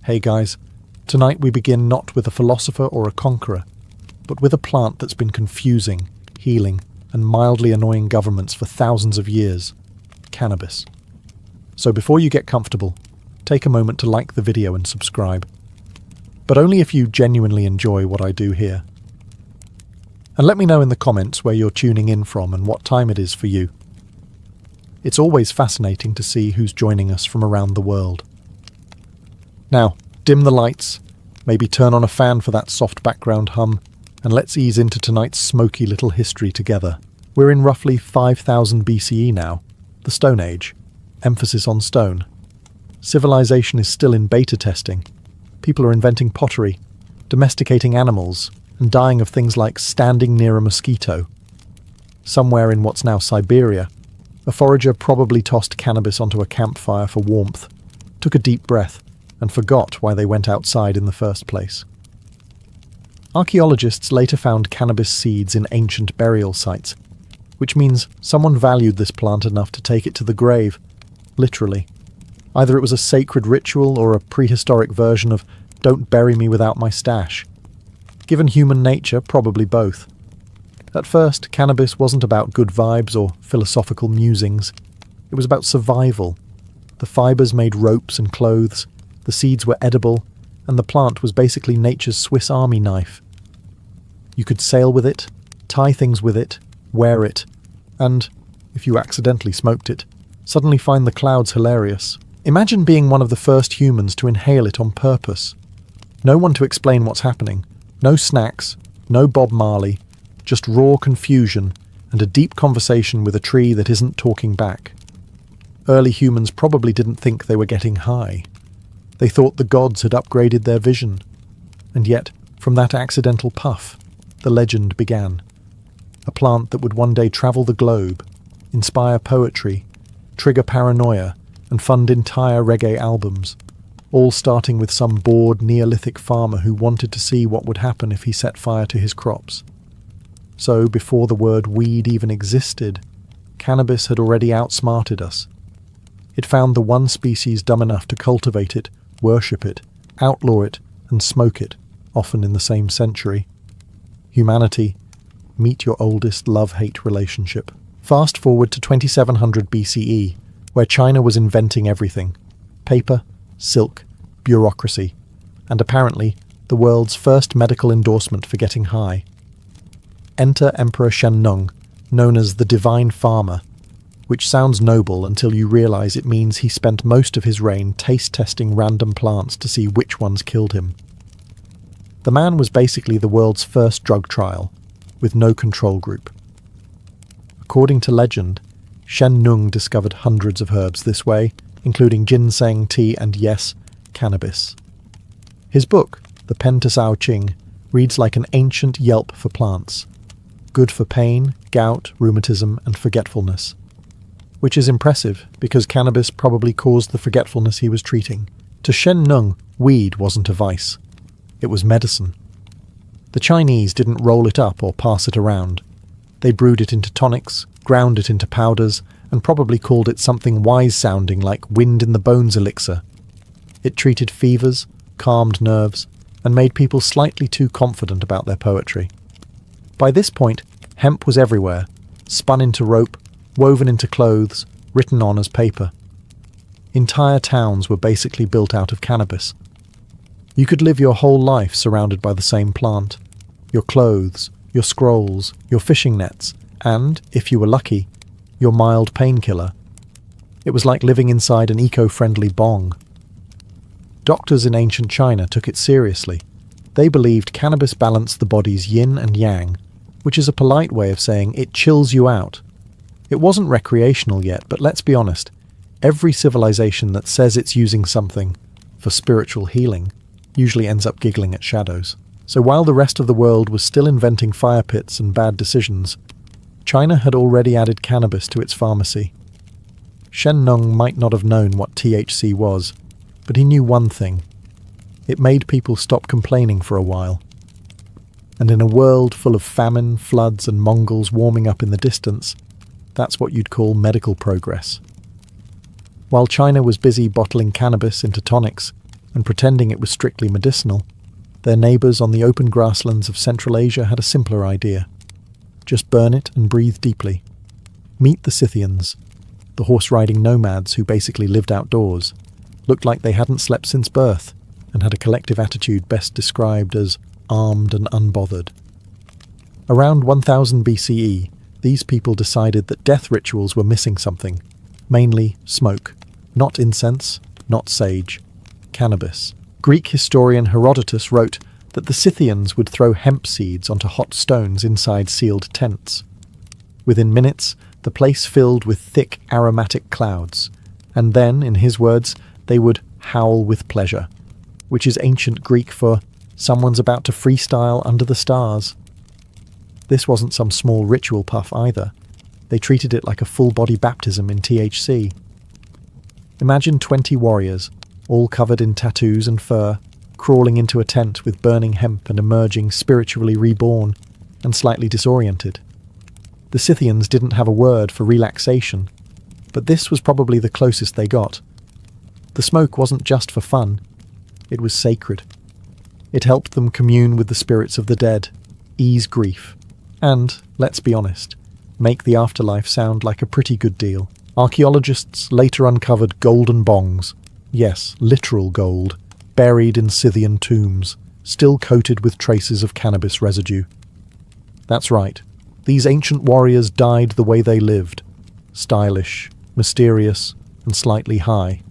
Hey guys, tonight we begin not with a philosopher or a conqueror, but with a plant that's been confusing, healing, and mildly annoying governments for thousands of years: cannabis. So before you get comfortable, take a moment to like the video and subscribe. But only if you genuinely enjoy what I do here. And let me know in the comments where you're tuning in from and what time it is for you. It's always fascinating to see who's joining us from around the world. Now, dim the lights, maybe turn on a fan for that soft background hum, and let's ease into tonight's smoky little history together. We're in roughly 5000 BCE now, the Stone Age, emphasis on stone. Civilization is still in beta testing. People are inventing pottery, domesticating animals, and dying of things like standing near a mosquito. Somewhere in what's now Siberia, a forager probably tossed cannabis onto a campfire for warmth, took a deep breath, and forgot why they went outside in the first place. Archaeologists later found cannabis seeds in ancient burial sites, which means someone valued this plant enough to take it to the grave, literally. Either it was a sacred ritual or a prehistoric version of "don't bury me without my stash." Given human nature, probably both. At first, cannabis wasn't about good vibes or philosophical musings. It was about survival. The fibers made ropes and clothes, the seeds were edible, and the plant was basically nature's Swiss Army knife. You could sail with it, tie things with it, wear it, and, if you accidentally smoked it, suddenly find the clouds hilarious. Imagine being one of the first humans to inhale it on purpose. No one to explain what's happening, no snacks, no Bob Marley, just raw confusion and a deep conversation with a tree that isn't talking back. Early humans probably didn't think they were getting high. They thought the gods had upgraded their vision. And yet, from that accidental puff, the legend began. A plant that would one day travel the globe, inspire poetry, trigger paranoia, and fund entire reggae albums, all starting with some bored Neolithic farmer who wanted to see what would happen if he set fire to his crops. So, before the word weed even existed, cannabis had already outsmarted us. It found the one species dumb enough to cultivate it, worship it, outlaw it, and smoke it, often in the same century. Humanity, meet your oldest love-hate relationship. Fast forward to 2700 BCE, where China was inventing everything: paper, silk, bureaucracy, and apparently the world's first medical endorsement for getting high. Enter Emperor Shen Nung, known as the Divine Farmer, which sounds noble until you realize it means he spent most of his reign taste-testing random plants to see which ones killed him. The man was basically the world's first drug trial, with no control group. According to legend, Shen Nung discovered hundreds of herbs this way, including ginseng, tea, and yes, cannabis. His book, the Pen to Sao Ching, reads like an ancient yelp for plants. Good for pain, gout, rheumatism, and forgetfulness. Which is impressive, because cannabis probably caused the forgetfulness he was treating. To Shen Nung, weed wasn't a vice. It was medicine. The Chinese didn't roll it up or pass it around. They brewed it into tonics, ground it into powders, and probably called it something wise-sounding like wind in the bones elixir. It treated fevers, calmed nerves, and made people slightly too confident about their poetry. By this point, hemp was everywhere, spun into rope, woven into clothes, written on as paper. Entire towns were basically built out of cannabis. You could live your whole life surrounded by the same plant. Your clothes, your scrolls, your fishing nets, and, if you were lucky, your mild painkiller. It was like living inside an eco-friendly bong. Doctors in ancient China took it seriously. They believed cannabis balanced the body's yin and yang, which is a polite way of saying it chills you out. It wasn't recreational yet, but let's be honest, every civilization that says it's using something for spiritual healing usually ends up giggling at shadows. So while the rest of the world was still inventing fire pits and bad decisions, China had already added cannabis to its pharmacy. Shen Nung might not have known what THC was, but he knew one thing. It made people stop complaining for a while. And in a world full of famine, floods, and Mongols warming up in the distance, that's what you'd call medical progress. While China was busy bottling cannabis into tonics, and pretending it was strictly medicinal, their neighbours on the open grasslands of Central Asia had a simpler idea. Just burn it and breathe deeply. Meet the Scythians, the horse-riding nomads who basically lived outdoors, looked like they hadn't slept since birth, and had a collective attitude best described as armed and unbothered. Around 1000 BCE, these people decided that death rituals were missing something, mainly smoke, not incense, not sage, cannabis. Greek historian Herodotus wrote that the Scythians would throw hemp seeds onto hot stones inside sealed tents. Within minutes, the place filled with thick aromatic clouds, and then, in his words, they would howl with pleasure, which is ancient Greek for someone's about to freestyle under the stars. This wasn't some small ritual puff either. They treated it like a full-body baptism in THC. Imagine 20 warriors, all covered in tattoos and fur, crawling into a tent with burning hemp and emerging spiritually reborn and slightly disoriented. The Scythians didn't have a word for relaxation, but this was probably the closest they got. The smoke wasn't just for fun, it was sacred. It helped them commune with the spirits of the dead, ease grief, and, let's be honest, make the afterlife sound like a pretty good deal. Archaeologists later uncovered golden bongs, yes, literal gold, buried in Scythian tombs, still coated with traces of cannabis residue. That's right, these ancient warriors died the way they lived, stylish, mysterious, and slightly high.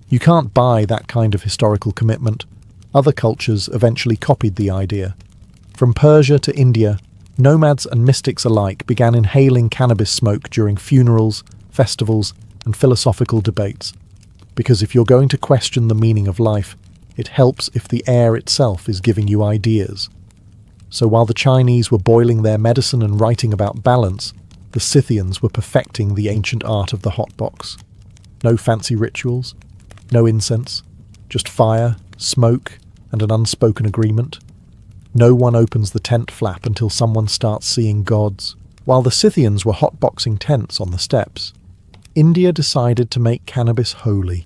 You can't buy that kind of historical commitment. Other cultures eventually copied the idea. From Persia to India, nomads and mystics alike began inhaling cannabis smoke during funerals, festivals, and philosophical debates. Because if you're going to question the meaning of life, it helps if the air itself is giving you ideas. So while the Chinese were boiling their medicine and writing about balance, the Scythians were perfecting the ancient art of the hot box. No fancy rituals, no incense, just fire, smoke, and an unspoken agreement. No one opens the tent flap until someone starts seeing gods. While the Scythians were hotboxing tents on the steppes, India decided to make cannabis holy.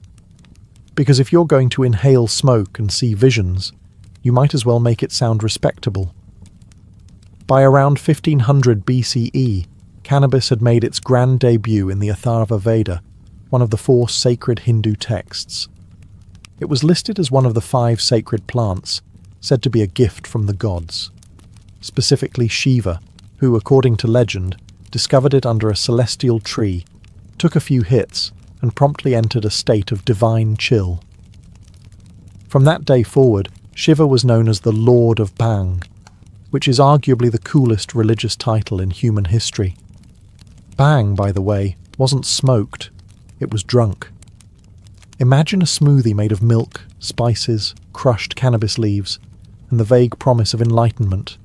Because if you're going to inhale smoke and see visions, you might as well make it sound respectable. By around 1500 BCE, cannabis had made its grand debut in the Atharva Veda, one of the 4 sacred Hindu texts. It was listed as one of the 5 sacred plants, said to be a gift from the gods. Specifically Shiva, who, according to legend, discovered it under a celestial tree, took a few hits, and promptly entered a state of divine chill. From that day forward, Shiva was known as the Lord of Bhang, which is arguably the coolest religious title in human history. Bhang, by the way, wasn't smoked, it was drunk. Imagine a smoothie made of milk, spices, crushed cannabis leaves, and the vague promise of enlightenment.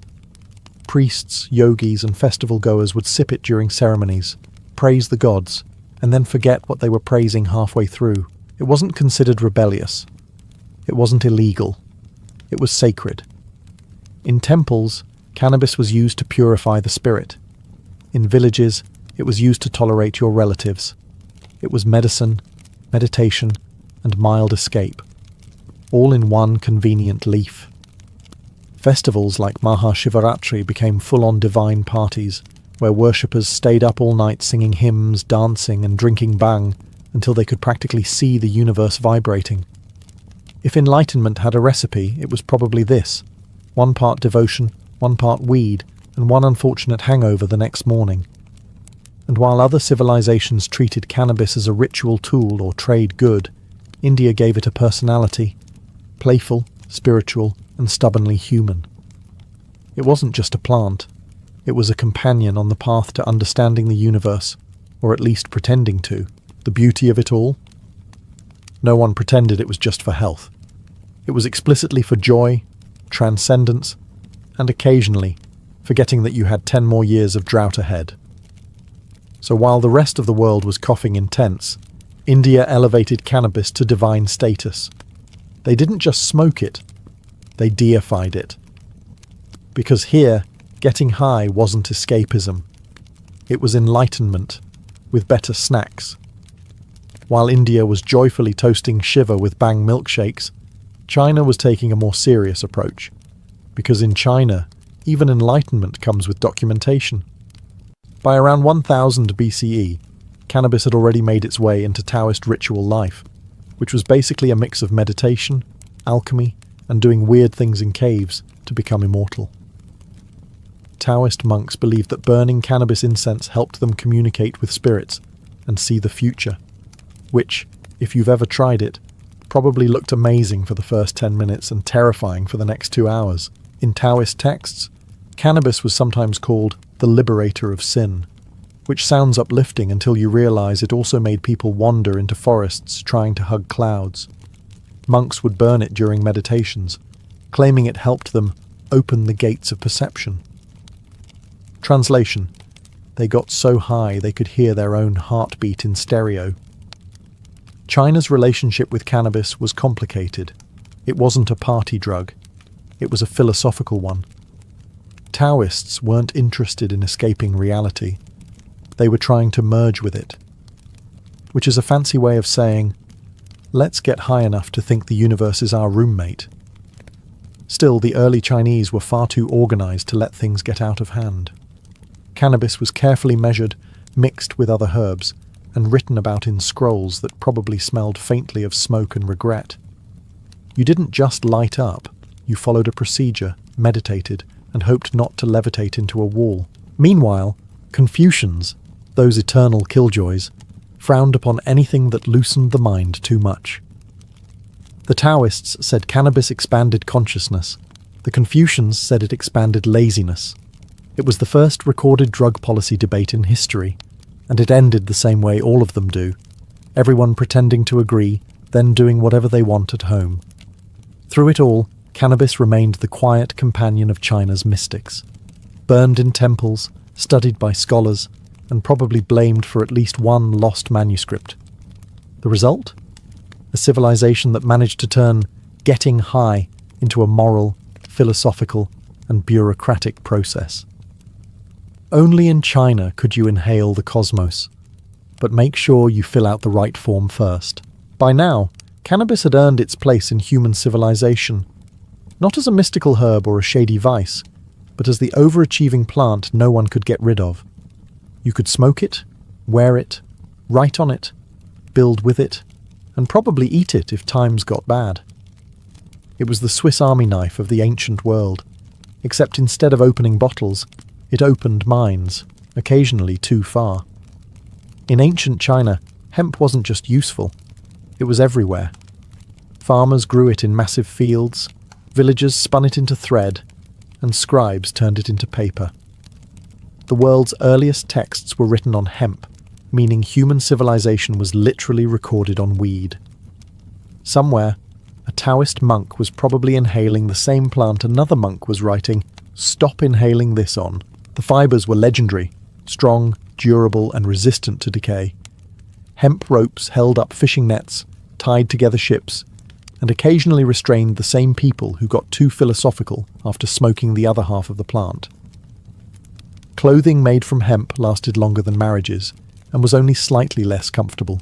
Priests, yogis, and festival goers would sip it during ceremonies, praise the gods, and then forget what they were praising halfway through. It wasn't considered rebellious. It wasn't illegal. It was sacred. In temples, cannabis was used to purify the spirit. In villages, it was used to tolerate your relatives. It was medicine, meditation, and mild escape, all in one convenient leaf. Festivals like Mahashivaratri became full-on divine parties, where worshippers stayed up all night singing hymns, dancing, and drinking bhang until they could practically see the universe vibrating. If enlightenment had a recipe, it was probably this: 1 part devotion, 1 part weed, and 1 unfortunate hangover the next morning. And while other civilizations treated cannabis as a ritual tool or trade good, India gave it a personality, playful, spiritual, and stubbornly human. It wasn't just a plant. It was a companion on the path to understanding the universe, or at least pretending to. The beauty of it all? No one pretended it was just for health. It was explicitly for joy, transcendence, and occasionally, forgetting that you had 10 more years of drought ahead. So while the rest of the world was coughing in tents, India elevated cannabis to divine status. They didn't just smoke it, they deified it. Because here, getting high wasn't escapism. It was enlightenment, with better snacks. While India was joyfully toasting Shiva with bhang milkshakes, China was taking a more serious approach, because in China, even enlightenment comes with documentation. By around 1000 BCE, cannabis had already made its way into Taoist ritual life, which was basically a mix of meditation, alchemy, and doing weird things in caves to become immortal. Taoist monks believed that burning cannabis incense helped them communicate with spirits and see the future, which, if you've ever tried it, probably looked amazing for the first 10 minutes and terrifying for the next 2 hours. In Taoist texts, cannabis was sometimes called the liberator of sin, which sounds uplifting until you realize it also made people wander into forests trying to hug clouds. Monks would burn it during meditations, claiming it helped them open the gates of perception. Translation: they got so high they could hear their own heartbeat in stereo. China's relationship with cannabis was complicated. It wasn't a party drug. It was a philosophical one. Taoists weren't interested in escaping reality. They were trying to merge with it, which is a fancy way of saying, let's get high enough to think the universe is our roommate. Still, the early Chinese were far too organized to let things get out of hand. Cannabis was carefully measured, mixed with other herbs, and written about in scrolls that probably smelled faintly of smoke and regret. You didn't just light up, you followed a procedure, meditated, and hoped not to levitate into a wall. Meanwhile, Confucians, those eternal killjoys, frowned upon anything that loosened the mind too much. The Taoists said cannabis expanded consciousness. The Confucians said it expanded laziness. It was the first recorded drug policy debate in history, and it ended the same way all of them do, everyone pretending to agree, then doing whatever they want at home. Through it all, cannabis remained the quiet companion of China's mystics. Burned in temples, studied by scholars, and probably blamed for at least one lost manuscript. The result? A civilization that managed to turn getting high into a moral, philosophical, and bureaucratic process. Only in China could you inhale the cosmos, but make sure you fill out the right form first. By now, cannabis had earned its place in human civilization, not as a mystical herb or a shady vice, but as the overachieving plant no one could get rid of. You could smoke it, wear it, write on it, build with it, and probably eat it if times got bad. It was the Swiss Army knife of the ancient world, except instead of opening bottles, it opened minds, occasionally too far. In ancient China, hemp wasn't just useful, it was everywhere. Farmers grew it in massive fields, villagers spun it into thread, and scribes turned it into paper. The world's earliest texts were written on hemp, meaning human civilization was literally recorded on weed. Somewhere, a Taoist monk was probably inhaling the same plant another monk was writing, "Stop inhaling this" on. The fibers were legendary, strong, durable, and resistant to decay. Hemp ropes held up fishing nets, tied together ships, and occasionally restrained the same people who got too philosophical after smoking the other half of the plant. Clothing made from hemp lasted longer than marriages, and was only slightly less comfortable.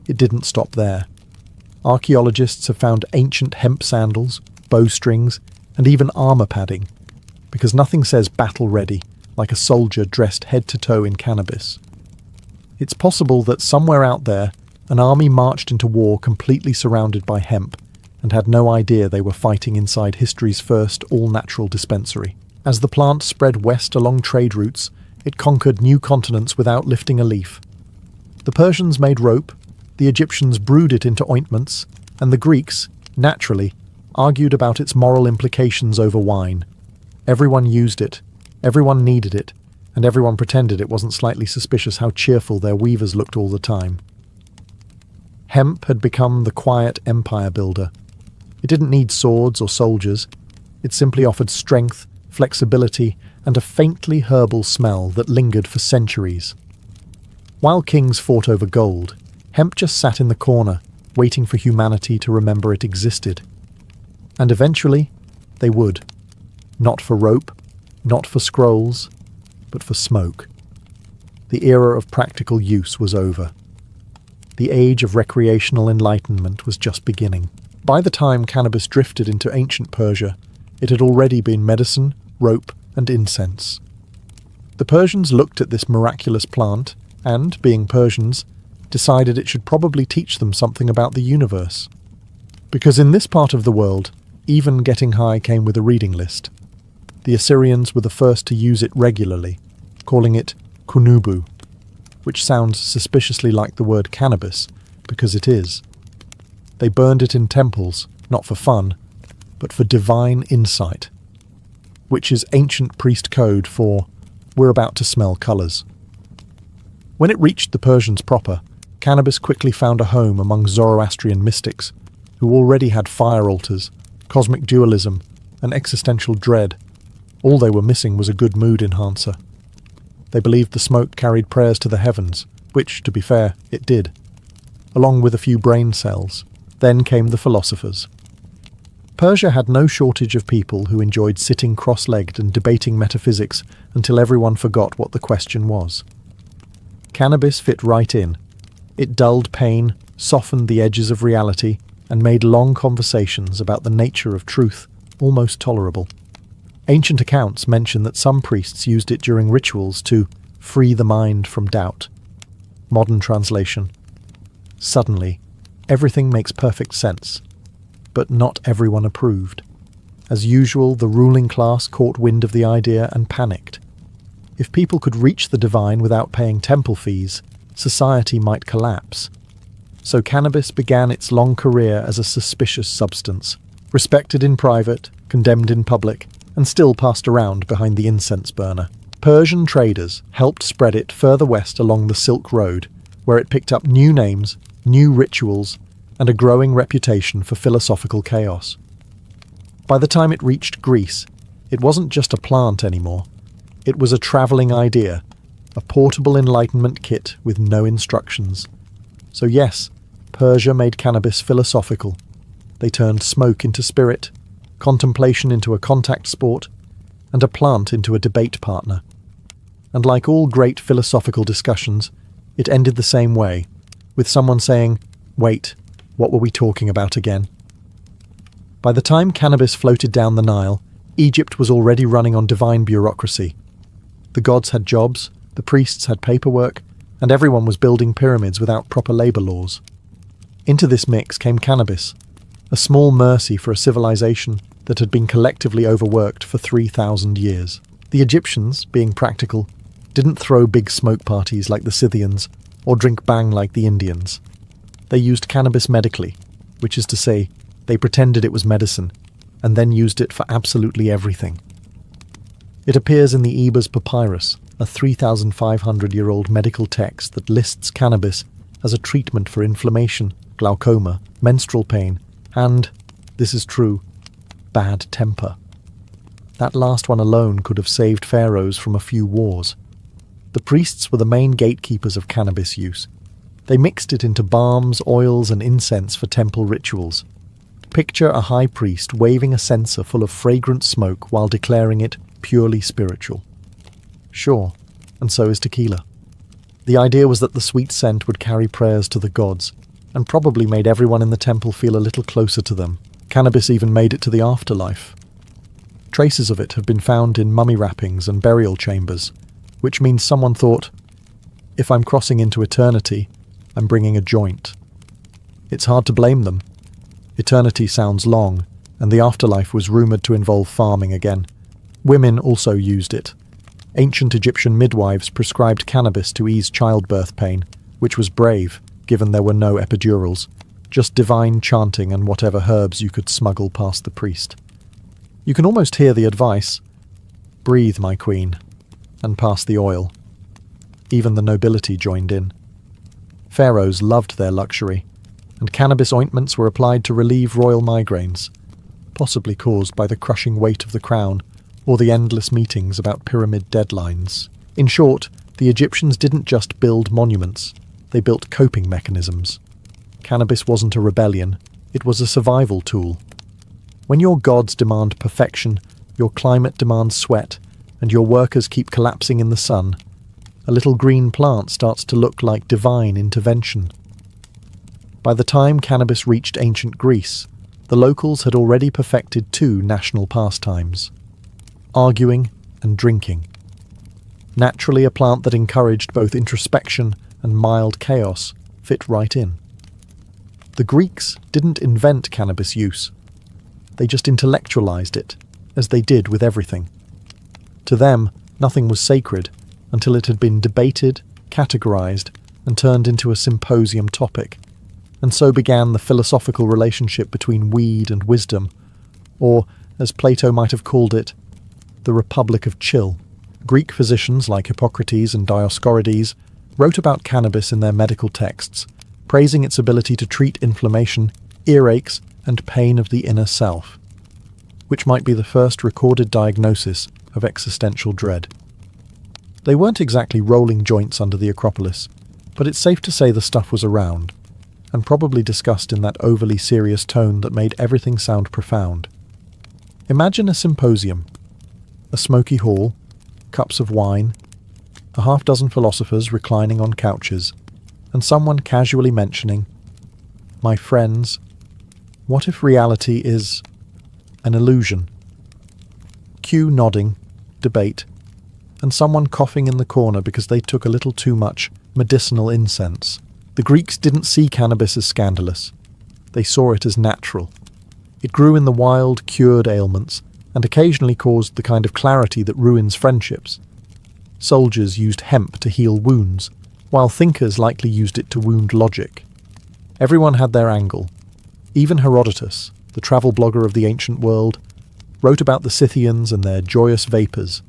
It didn't stop there. Archaeologists have found ancient hemp sandals, bowstrings, and even armor padding, because nothing says battle-ready like a soldier dressed head to toe in cannabis. It's possible that somewhere out there, an army marched into war completely surrounded by hemp, and had no idea they were fighting inside history's first all-natural dispensary. As the plant spread west along trade routes, it conquered new continents without lifting a leaf. The Persians made rope, the Egyptians brewed it into ointments, and the Greeks, naturally, argued about its moral implications over wine. Everyone used it, everyone needed it, and everyone pretended it wasn't slightly suspicious how cheerful their weavers looked all the time. Hemp had become the quiet empire builder. It didn't need swords or soldiers. It simply offered strength, flexibility, and a faintly herbal smell that lingered for centuries. While kings fought over gold, hemp just sat in the corner, waiting for humanity to remember it existed. And eventually, they would. Not for rope, not for scrolls, but for smoke. The era of practical use was over. The age of recreational enlightenment was just beginning. By the time cannabis drifted into ancient Persia, it had already been medicine, rope, and incense. The Persians looked at this miraculous plant and, being Persians, decided it should probably teach them something about the universe. Because in this part of the world, even getting high came with a reading list. The Assyrians were the first to use it regularly, calling it kunubu, which sounds suspiciously like the word cannabis, because it is. They burned it in temples, not for fun, but for divine insight, which is ancient priest code for "we're about to smell colours." When it reached the Persians proper, cannabis quickly found a home among Zoroastrian mystics, who already had fire altars, cosmic dualism, and existential dread. All they were missing was a good mood enhancer. They believed the smoke carried prayers to the heavens, which, to be fair, it did, along with a few brain cells. Then came the philosophers. Persia had no shortage of people who enjoyed sitting cross-legged and debating metaphysics until everyone forgot what the question was. Cannabis fit right in. It dulled pain, softened the edges of reality, and made long conversations about the nature of truth almost tolerable. Ancient accounts mention that some priests used it during rituals to free the mind from doubt. Modern translation: suddenly, everything makes perfect sense. But not everyone approved. As usual, the ruling class caught wind of the idea and panicked. If people could reach the divine without paying temple fees, society might collapse. So cannabis began its long career as a suspicious substance, respected in private, condemned in public, and still passed around behind the incense burner. Persian traders helped spread it further west along the Silk Road, where it picked up new names, new rituals, and a growing reputation for philosophical chaos. By the time it reached Greece, it wasn't just a plant anymore. It was a travelling idea, a portable enlightenment kit with no instructions. So yes, Persia made cannabis philosophical. They turned smoke into spirit, contemplation into a contact sport, and a plant into a debate partner. And like all great philosophical discussions, it ended the same way, with someone saying, "Wait, what were we talking about again?" By the time cannabis floated down the Nile, Egypt was already running on divine bureaucracy. The gods had jobs, the priests had paperwork, and everyone was building pyramids without proper labour laws. Into this mix came cannabis, a small mercy for a civilization that had been collectively overworked for 3,000 years. The Egyptians, being practical, didn't throw big smoke parties like the Scythians or drink bang like the Indians. They used cannabis medically, which is to say, they pretended it was medicine, and then used it for absolutely everything. It appears in the Ebers Papyrus, a 3,500-year-old medical text that lists cannabis as a treatment for inflammation, glaucoma, menstrual pain, and, this is true, bad temper. That last one alone could have saved pharaohs from a few wars. The priests were the main gatekeepers of cannabis use. They mixed it into balms, oils, and incense for temple rituals. Picture a high priest waving a censer full of fragrant smoke while declaring it purely spiritual. Sure, and so is tequila. The idea was that the sweet scent would carry prayers to the gods, and probably made everyone in the temple feel a little closer to them. Cannabis even made it to the afterlife. Traces of it have been found in mummy wrappings and burial chambers, which means someone thought, if I'm crossing into eternity, I'm bringing a joint. It's hard to blame them. Eternity sounds long, and the afterlife was rumoured to involve farming again. Women also used it. Ancient Egyptian midwives prescribed cannabis to ease childbirth pain, which was brave, given there were no epidurals, just divine chanting and whatever herbs you could smuggle past the priest. You can almost hear the advice, "Breathe, my queen," and pass the oil. Even the nobility joined in. Pharaohs loved their luxury, and cannabis ointments were applied to relieve royal migraines, possibly caused by the crushing weight of the crown or the endless meetings about pyramid deadlines. In short, the Egyptians didn't just build monuments, they built coping mechanisms. Cannabis wasn't a rebellion, it was a survival tool. When your gods demand perfection, your climate demands sweat, and your workers keep collapsing in the sun, a little green plant starts to look like divine intervention. By the time cannabis reached ancient Greece, the locals had already perfected two national pastimes: arguing and drinking. Naturally, a plant that encouraged both introspection and mild chaos fit right in. The Greeks didn't invent cannabis use. They just intellectualized it, as they did with everything. To them, nothing was sacred until it had been debated, categorized, and turned into a symposium topic. And so began the philosophical relationship between weed and wisdom, or, as Plato might have called it, the Republic of Chill. Greek physicians like Hippocrates and Dioscorides wrote about cannabis in their medical texts, praising its ability to treat inflammation, earaches, and pain of the inner self, which might be the first recorded diagnosis of existential dread. They weren't exactly rolling joints under the Acropolis, but it's safe to say the stuff was around, and probably discussed in that overly serious tone that made everything sound profound. Imagine a symposium, a smoky hall, cups of wine, a half-dozen philosophers reclining on couches, and someone casually mentioning, "My friends, what if reality is an illusion?" Cue nodding, debate, and someone coughing in the corner because they took a little too much medicinal incense. The Greeks didn't see cannabis as scandalous. They saw it as natural. It grew in the wild, cured ailments, and occasionally caused the kind of clarity that ruins friendships. Soldiers used hemp to heal wounds, while thinkers likely used it to wound logic. Everyone had their angle. Even Herodotus, the travel blogger of the ancient world, wrote about the Scythians and their joyous vapours.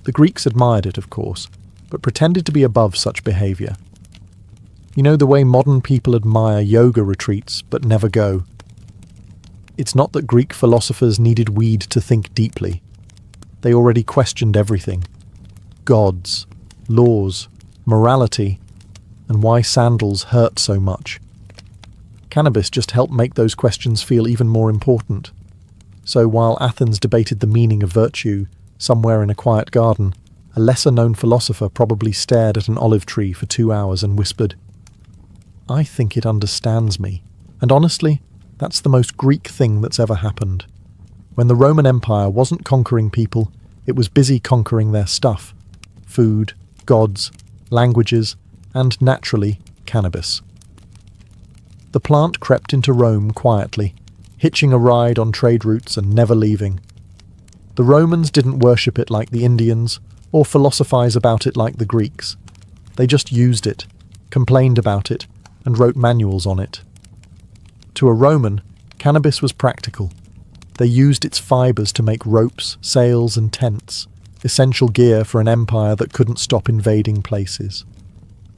The Greeks admired it, of course, but pretended to be above such behaviour. You know the way modern people admire yoga retreats but never go. It's not that Greek philosophers needed weed to think deeply. They already questioned everything: gods, laws, morality, and why sandals hurt so much. Cannabis just helped make those questions feel even more important. So while Athens debated the meaning of virtue somewhere in a quiet garden, a lesser-known philosopher probably stared at an olive tree for 2 hours and whispered, "I think it understands me." And honestly, that's the most Greek thing that's ever happened. When the Roman Empire wasn't conquering people, it was busy conquering their stuff: food, gods, languages, and, naturally, cannabis. The plant crept into Rome quietly, hitching a ride on trade routes and never leaving. The Romans didn't worship it like the Indians, or philosophize about it like the Greeks. They just used it, complained about it, and wrote manuals on it. To a Roman, cannabis was practical. They used its fibers to make ropes, sails, and tents, essential gear for an empire that couldn't stop invading places.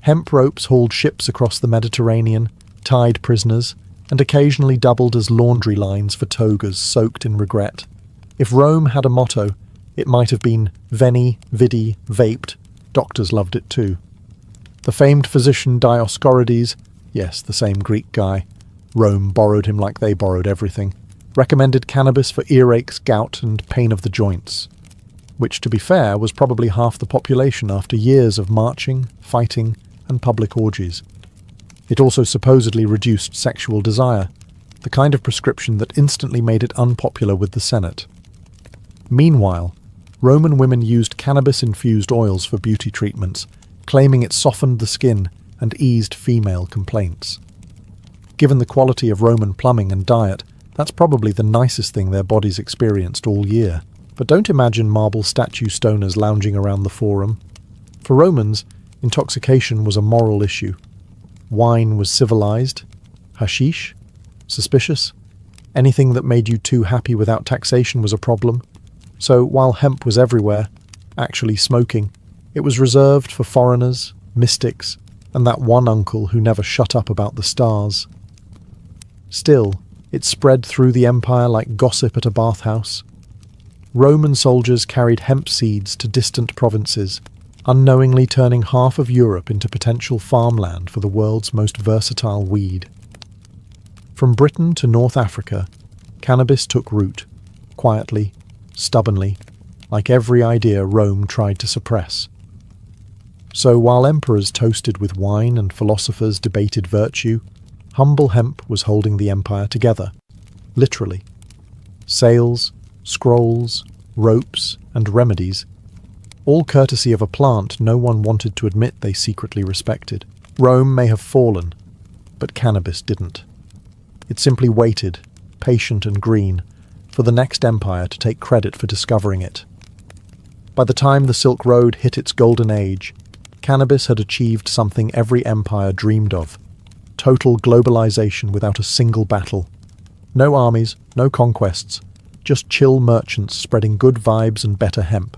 Hemp ropes hauled ships across the Mediterranean, tied prisoners, and occasionally doubled as laundry lines for togas soaked in regret. If Rome had a motto, it might have been Veni, Vidi, Vaped. Doctors loved it too. The famed physician Dioscorides, yes, the same Greek guy, Rome borrowed him like they borrowed everything, recommended cannabis for earaches, gout, and pain of the joints, which, to be fair, was probably half the population after years of marching, fighting, and public orgies. It also supposedly reduced sexual desire, the kind of prescription that instantly made it unpopular with the Senate. Meanwhile, Roman women used cannabis-infused oils for beauty treatments, claiming it softened the skin and eased female complaints. Given the quality of Roman plumbing and diet, that's probably the nicest thing their bodies experienced all year. But don't imagine marble statue stoners lounging around the forum. For Romans, intoxication was a moral issue. Wine was civilized. Hashish? Suspicious. Anything that made you too happy without taxation was a problem. So while hemp was everywhere, actually smoking, it was reserved for foreigners, mystics, and that one uncle who never shut up about the stars. Still, it spread through the empire like gossip at a bathhouse. Roman soldiers carried hemp seeds to distant provinces, unknowingly turning half of Europe into potential farmland for the world's most versatile weed. From Britain to North Africa, cannabis took root, quietly, stubbornly, like every idea Rome tried to suppress. So while emperors toasted with wine and philosophers debated virtue, humble hemp was holding the empire together. literally. Sails, scrolls, ropes, and remedies, all courtesy of a plant no one wanted to admit they secretly respected. Rome may have fallen, but cannabis didn't. It simply waited, patient and green, for the next empire to take credit for discovering it. By the time the Silk Road hit its golden age, cannabis had achieved something every empire dreamed of: total globalization without a single battle. No armies, no conquests, just chill merchants spreading good vibes and better hemp.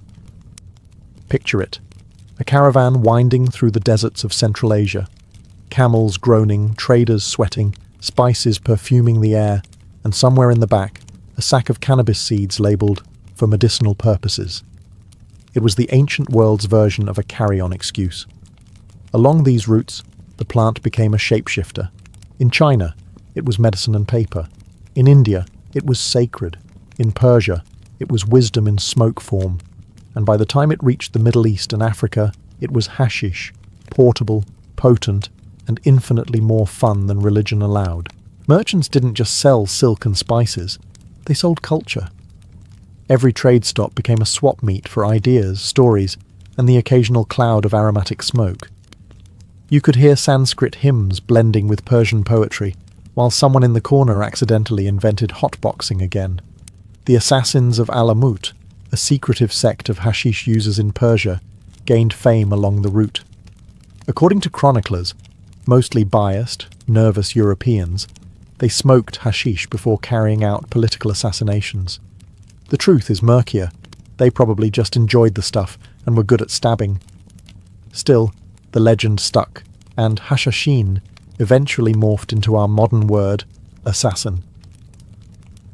Picture it: a caravan winding through the deserts of Central Asia, camels groaning, traders sweating, spices perfuming the air, and somewhere in the back, a sack of cannabis seeds labelled "for medicinal purposes." It was the ancient world's version of a carry-on excuse. Along these routes, the plant became a shapeshifter. In China, it was medicine and paper. In India, it was sacred. In Persia, it was wisdom in smoke form. And by the time it reached the Middle East and Africa, it was hashish, portable, potent, and infinitely more fun than religion allowed. Merchants didn't just sell silk and spices, they sold culture. Every trade stop became a swap meet for ideas, stories, and the occasional cloud of aromatic smoke. You could hear Sanskrit hymns blending with Persian poetry, while someone in the corner accidentally invented hotboxing again. The assassins of Alamut, a secretive sect of hashish users in Persia, gained fame along the route. According to chroniclers, mostly biased, nervous Europeans, they smoked hashish before carrying out political assassinations. The truth is murkier. They probably just enjoyed the stuff and were good at stabbing. Still, the legend stuck, and hashashin eventually morphed into our modern word, assassin.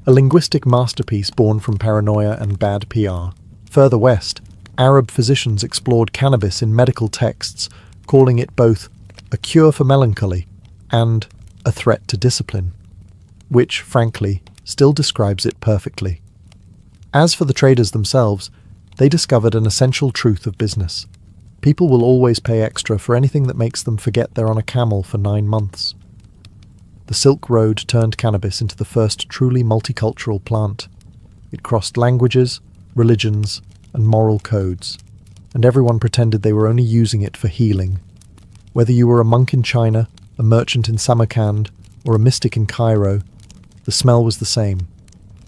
A linguistic masterpiece born from paranoia and bad PR. Further west, Arab physicians explored cannabis in medical texts, calling it both a cure for melancholy and a threat to discipline, which, frankly, still describes it perfectly. As for the traders themselves, they discovered an essential truth of business. People will always pay extra for anything that makes them forget they're on a camel for 9 months. The Silk Road turned cannabis into the first truly multicultural plant. It crossed languages, religions, and moral codes, and everyone pretended they were only using it for healing. Whether you were a monk in China, a merchant in Samarkand, or a mystic in Cairo, the smell was the same: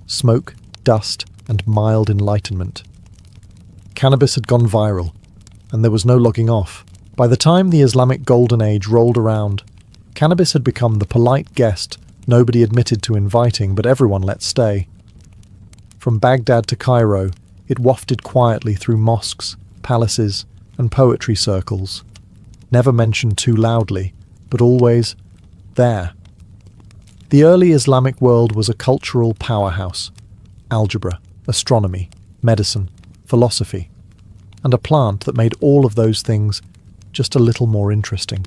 smoke, dust, and mild enlightenment. Cannabis had gone viral, and there was no logging off. By the time the Islamic Golden Age rolled around, cannabis had become the polite guest nobody admitted to inviting, but everyone let stay. From Baghdad to Cairo, it wafted quietly through mosques, palaces, and poetry circles, never mentioned too loudly, but always there. The early Islamic world was a cultural powerhouse: algebra, astronomy, medicine, philosophy, and a plant that made all of those things just a little more interesting.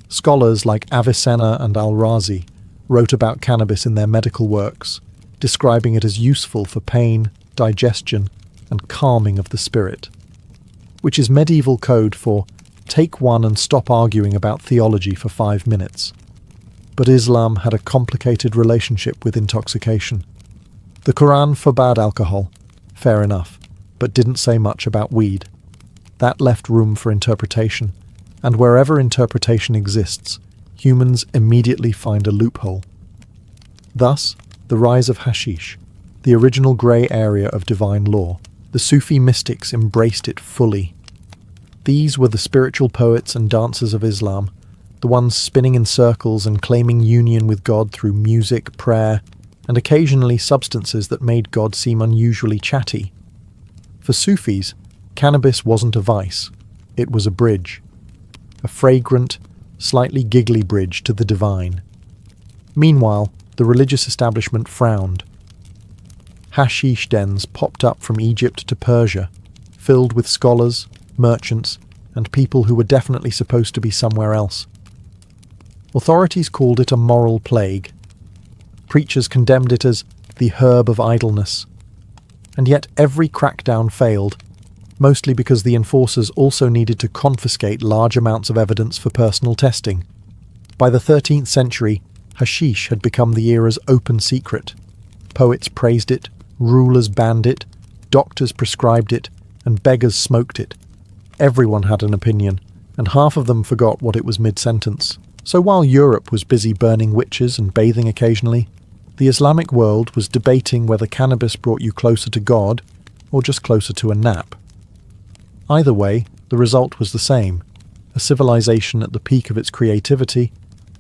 Scholars like Avicenna and Al-Razi wrote about cannabis in their medical works, describing it as useful for pain, digestion, and calming of the spirit, which is medieval code for take one and stop arguing about theology for 5 minutes. But Islam had a complicated relationship with intoxication. The Quran forbade alcohol, fair enough, but didn't say much about weed. That left room for interpretation, and wherever interpretation exists, humans immediately find a loophole. Thus, the rise of hashish, the original grey area of divine law. The Sufi mystics embraced it fully. These were the spiritual poets and dancers of Islam, the ones spinning in circles and claiming union with God through music, prayer, and occasionally substances that made God seem unusually chatty. For Sufis, cannabis wasn't a vice, it was a bridge. A fragrant, slightly giggly bridge to the divine. Meanwhile, the religious establishment frowned. Hashish dens popped up from Egypt to Persia, filled with scholars, merchants, and people who were definitely supposed to be somewhere else. Authorities called it a moral plague. Preachers condemned it as the herb of idleness. And yet every crackdown failed, mostly because the enforcers also needed to confiscate large amounts of evidence for personal testing. By the 13th century, Hashish had become the era's open secret. Poets praised it, rulers banned it, doctors prescribed it, and beggars smoked it. Everyone had an opinion, and half of them forgot what it was mid-sentence. So while Europe was busy burning witches and bathing occasionally, the Islamic world was debating whether cannabis brought you closer to God or just closer to a nap. Either way, the result was the same, a civilization at the peak of its creativity,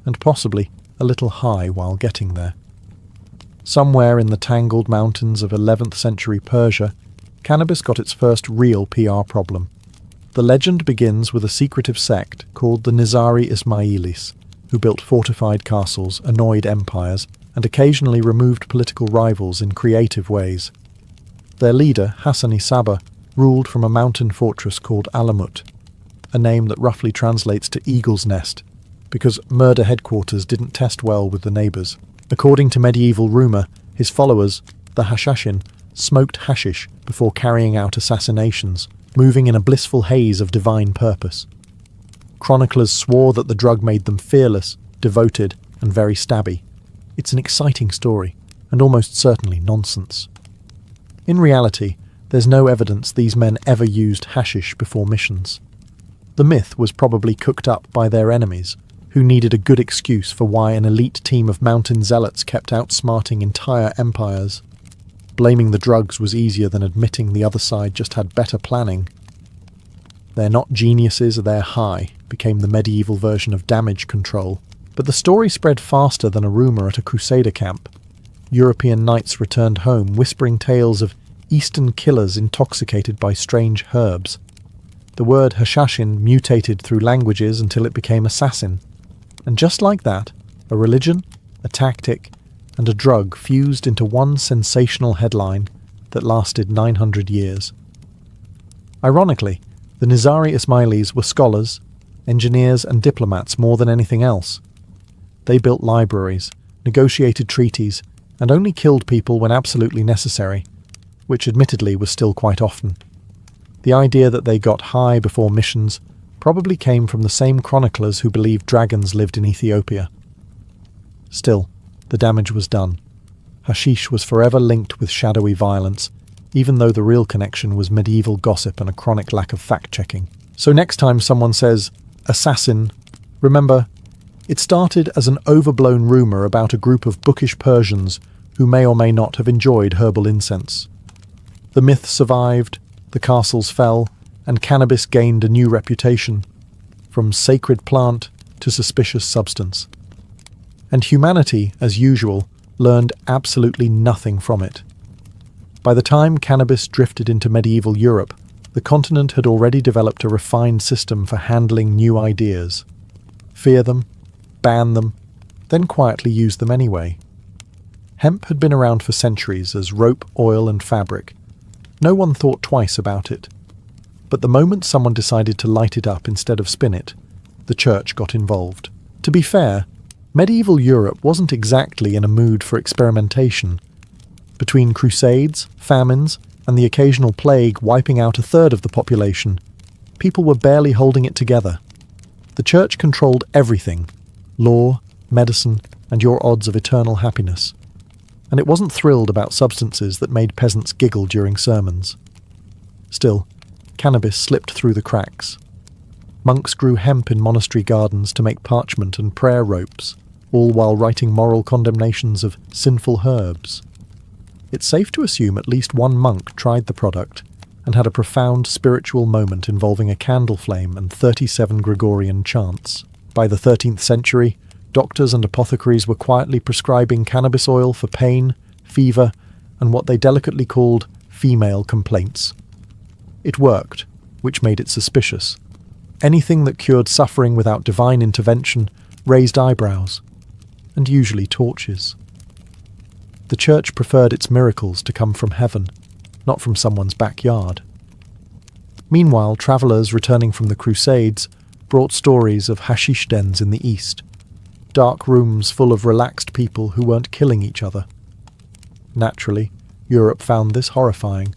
and possibly a little high while getting there. Somewhere in the tangled mountains of 11th century Persia, cannabis got its first real PR problem. The legend begins with a secretive sect called the Nizari Ismailis, who built fortified castles, annoyed empires, and occasionally removed political rivals in creative ways. Their leader, Hassani Saba, ruled from a mountain fortress called Alamut, a name that roughly translates to eagle's nest, because murder headquarters didn't test well with the neighbours. According to medieval rumour, his followers, the Hashashin, smoked hashish before carrying out assassinations, moving in a blissful haze of divine purpose. Chroniclers swore that the drug made them fearless, devoted, and very stabby. It's an exciting story, and almost certainly nonsense. In reality, there's no evidence these men ever used hashish before missions. The myth was probably cooked up by their enemies, who needed a good excuse for why an elite team of mountain zealots kept outsmarting entire empires. Blaming the drugs was easier than admitting the other side just had better planning. "They're not geniuses, they're high" became the medieval version of damage control. But the story spread faster than a rumour at a crusader camp. European knights returned home whispering tales of Eastern killers intoxicated by strange herbs. The word Hashashin mutated through languages until it became assassin. And just like that, a religion, a tactic, and a drug fused into one sensational headline that lasted 900 years. Ironically, the Nizari Ismailis were scholars, engineers and diplomats more than anything else. They built libraries, negotiated treaties, and only killed people when absolutely necessary, which admittedly was still quite often. The idea that they got high before missions probably came from the same chroniclers who believed dragons lived in Ethiopia. Still, the damage was done. Hashish was forever linked with shadowy violence, even though the real connection was medieval gossip and a chronic lack of fact-checking. So next time someone says, "assassin," remember, it started as an overblown rumour about a group of bookish Persians who may or may not have enjoyed herbal incense. The myth survived, the castles fell, and cannabis gained a new reputation, from sacred plant to suspicious substance. And humanity, as usual, learned absolutely nothing from it. By the time cannabis drifted into medieval Europe, the continent had already developed a refined system for handling new ideas. Fear them, ban them, then quietly use them anyway. Hemp had been around for centuries as rope, oil and fabric. No one thought twice about it. But the moment someone decided to light it up instead of spin it, the church got involved. To be fair, medieval Europe wasn't exactly in a mood for experimentation. Between crusades, famines, and the occasional plague wiping out a third of the population, people were barely holding it together. The church controlled everything: law, medicine, and your odds of eternal happiness. And it wasn't thrilled about substances that made peasants giggle during sermons. Still, cannabis slipped through the cracks. Monks grew hemp in monastery gardens to make parchment and prayer ropes, all while writing moral condemnations of sinful herbs. It's safe to assume at least one monk tried the product and had a profound spiritual moment involving a candle flame and 37 Gregorian chants. By the 13th century, doctors and apothecaries were quietly prescribing cannabis oil for pain, fever, and what they delicately called female complaints. It worked, which made it suspicious. Anything that cured suffering without divine intervention raised eyebrows, and usually torches. The church preferred its miracles to come from heaven, not from someone's backyard. Meanwhile, travellers returning from the Crusades brought stories of hashish dens in the east, dark rooms full of relaxed people who weren't killing each other. Naturally, Europe found this horrifying.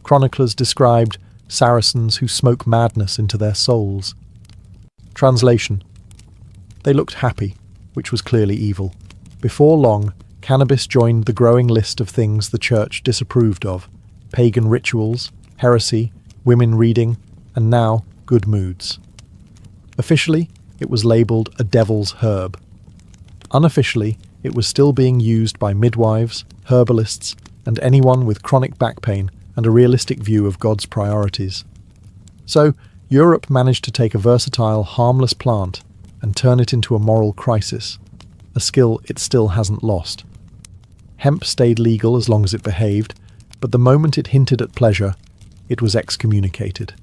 Chroniclers described Saracens who smoke madness into their souls. Translation: they looked happy, which was clearly evil. Before long, cannabis joined the growing list of things the church disapproved of: pagan rituals, heresy, women reading, and now good moods. Officially, it was labelled a devil's herb. Unofficially, it was still being used by midwives, herbalists, and anyone with chronic back pain and a realistic view of God's priorities. So, Europe managed to take a versatile, harmless plant and turn it into a moral crisis, a skill it still hasn't lost. Hemp stayed legal as long as it behaved, but the moment it hinted at pleasure, it was excommunicated.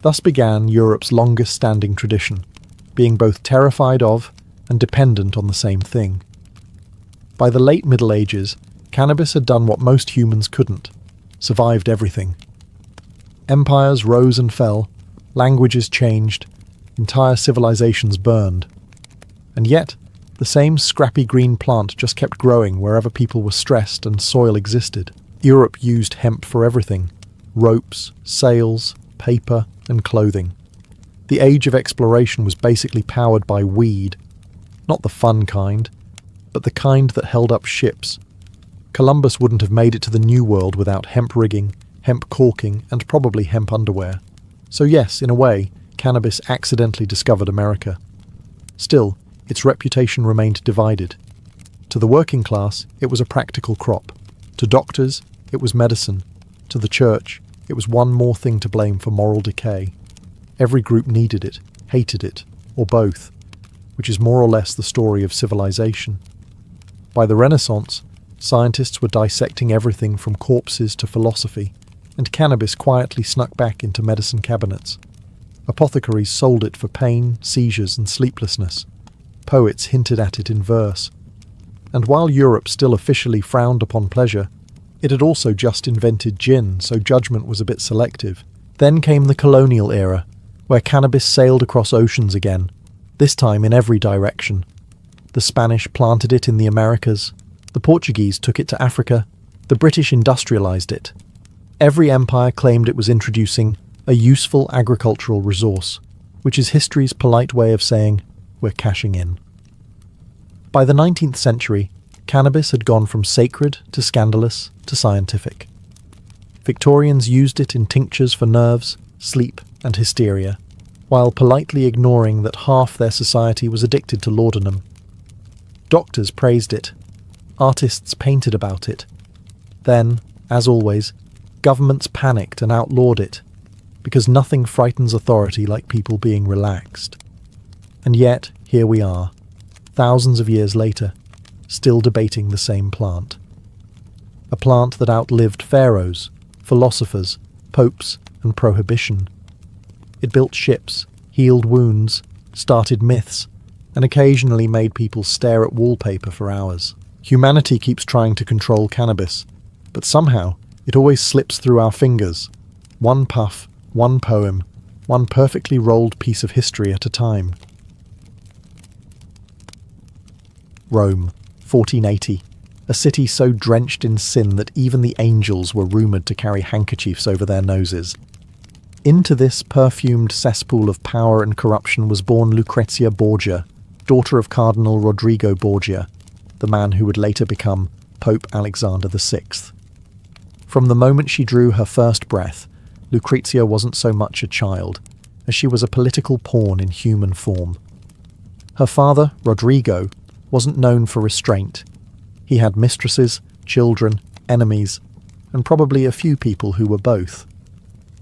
Thus began Europe's longest-standing tradition, being both terrified of and dependent on the same thing. By the late Middle Ages, cannabis had done what most humans couldn't: survived everything. Empires rose and fell, languages changed, entire civilizations burned. And yet, the same scrappy green plant just kept growing wherever people were stressed and soil existed. Europe used hemp for everything: ropes, sails, paper, and clothing. The age of exploration was basically powered by weed, not the fun kind, but the kind that held up ships. Columbus wouldn't have made it to the New World without hemp rigging, hemp caulking, and probably hemp underwear. So yes, in a way, cannabis accidentally discovered America. Still, its reputation remained divided. To the working class, it was a practical crop. To doctors, it was medicine. To the church, it was one more thing to blame for moral decay. Every group needed it, hated it, or both, which is more or less the story of civilization. By the Renaissance, scientists were dissecting everything from corpses to philosophy, and cannabis quietly snuck back into medicine cabinets. Apothecaries sold it for pain, seizures, and sleeplessness. Poets hinted at it in verse. And while Europe still officially frowned upon pleasure, it had also just invented gin, so judgment was a bit selective. Then came the colonial era, where cannabis sailed across oceans again, this time in every direction. The Spanish planted it in the Americas, the Portuguese took it to Africa, the British industrialized it. Every empire claimed it was introducing a useful agricultural resource, which is history's polite way of saying, we're cashing in. By the 19th century, cannabis had gone from sacred to scandalous to scientific. Victorians used it in tinctures for nerves, sleep, and hysteria, while politely ignoring that half their society was addicted to laudanum. Doctors praised it. Artists painted about it. Then, as always, governments panicked and outlawed it, because nothing frightens authority like people being relaxed. And yet, here we are, thousands of years later, still debating the same plant. A plant that outlived pharaohs, philosophers, popes, and prohibition. It built ships, healed wounds, started myths, and occasionally made people stare at wallpaper for hours. Humanity keeps trying to control cannabis, but somehow it always slips through our fingers. One puff, one poem, one perfectly rolled piece of history at a time. Rome, 1480. A city so drenched in sin that even the angels were rumoured to carry handkerchiefs over their noses. Into this perfumed cesspool of power and corruption was born Lucrezia Borgia, daughter of Cardinal Rodrigo Borgia, the man who would later become Pope Alexander VI. From the moment she drew her first breath, Lucrezia wasn't so much a child, as she was a political pawn in human form. Her father, Rodrigo, wasn't known for restraint. He had mistresses, children, enemies, and probably a few people who were both.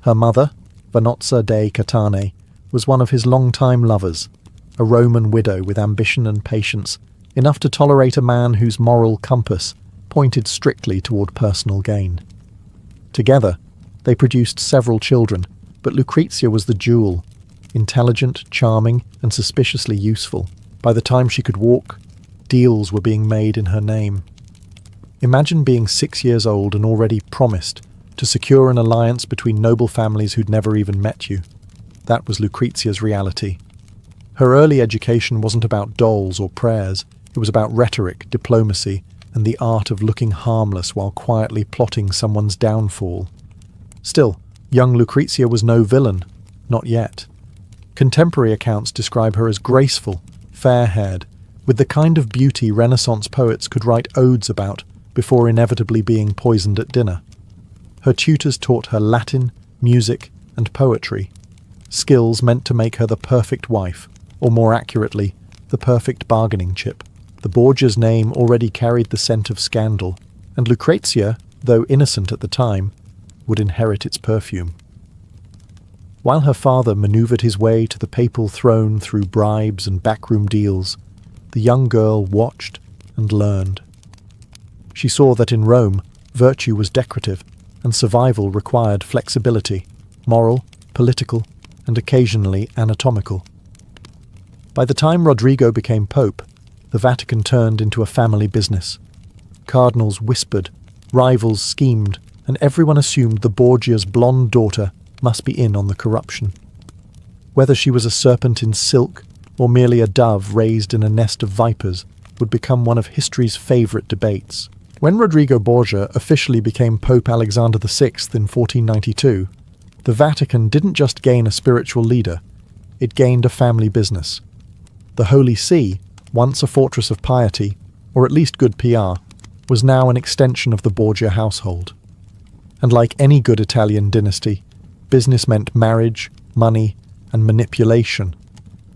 Her mother, Vanozza dei Catane, was one of his long-time lovers, a Roman widow with ambition and patience, enough to tolerate a man whose moral compass pointed strictly toward personal gain. Together, they produced several children, but Lucrezia was the jewel, intelligent, charming, and suspiciously useful. By the time she could walk, deals were being made in her name. Imagine being 6 years old and already promised to secure an alliance between noble families who'd never even met you. That was Lucrezia's reality. Her early education wasn't about dolls or prayers. It was about rhetoric, diplomacy, and the art of looking harmless while quietly plotting someone's downfall. Still, young Lucrezia was no villain. Not yet. Contemporary accounts describe her as graceful, fair-haired, with the kind of beauty Renaissance poets could write odes about before inevitably being poisoned at dinner. Her tutors taught her Latin, music, and poetry, skills meant to make her the perfect wife, or more accurately, the perfect bargaining chip. The Borgia's name already carried the scent of scandal, and Lucrezia, though innocent at the time, would inherit its perfume. While her father maneuvered his way to the papal throne through bribes and backroom deals, the young girl watched and learned. She saw that in Rome, virtue was decorative, and survival required flexibility, moral, political, and occasionally anatomical. By the time Rodrigo became pope, the Vatican turned into a family business. Cardinals whispered, rivals schemed, and everyone assumed the Borgia's blonde daughter must be in on the corruption. Whether she was a serpent in silk or merely a dove raised in a nest of vipers would become one of history's favourite debates. When Rodrigo Borgia officially became Pope Alexander VI in 1492, the Vatican didn't just gain a spiritual leader, it gained a family business. The Holy See, once a fortress of piety, or at least good PR, was now an extension of the Borgia household. And like any good Italian dynasty, business meant marriage, money, and manipulation,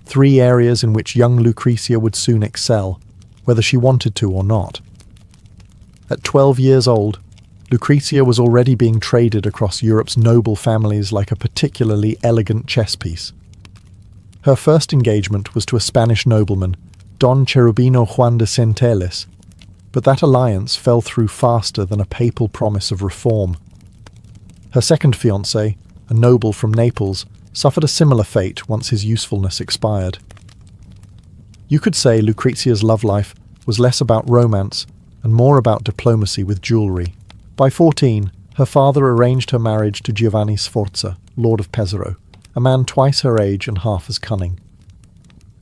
three areas in which young Lucrezia would soon excel, whether she wanted to or not. At 12 years old, Lucrezia was already being traded across Europe's noble families like a particularly elegant chess piece. Her first engagement was to a Spanish nobleman, Don Cherubino Juan de Centelles, but that alliance fell through faster than a papal promise of reform. Her second fiancé, a noble from Naples, suffered a similar fate once his usefulness expired. You could say Lucrezia's love life was less about romance and more about diplomacy with jewellery. By 14, her father arranged her marriage to Giovanni Sforza, Lord of Pesaro, a man twice her age and half as cunning.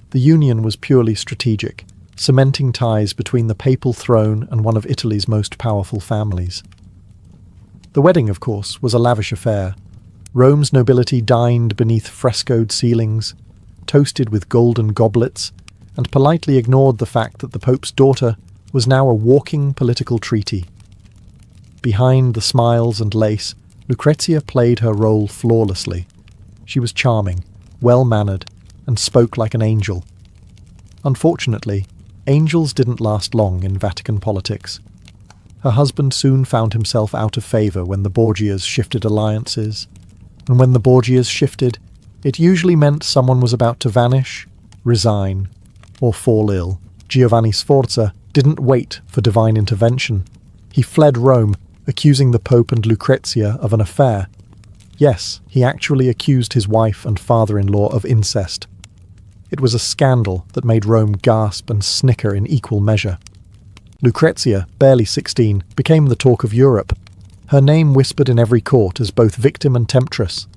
The union was purely strategic, cementing ties between the papal throne and one of Italy's most powerful families. The wedding, of course, was a lavish affair. Rome's nobility dined beneath frescoed ceilings, toasted with golden goblets, and politely ignored the fact that the Pope's daughter was now a walking political treaty. Behind the smiles and lace, Lucrezia played her role flawlessly. She was charming, well-mannered, and spoke like an angel. Unfortunately, angels didn't last long in Vatican politics. Her husband soon found himself out of favour when the Borgias shifted alliances, and when the Borgias shifted, it usually meant someone was about to vanish, resign, or fall ill. Giovanni Sforza didn't wait for divine intervention. He fled Rome, accusing the Pope and Lucrezia of an affair. Yes, he actually accused his wife and father-in-law of incest. It was a scandal that made Rome gasp and snicker in equal measure. Lucrezia, barely 16, became the talk of Europe, her name whispered in every court as both victim and temptress.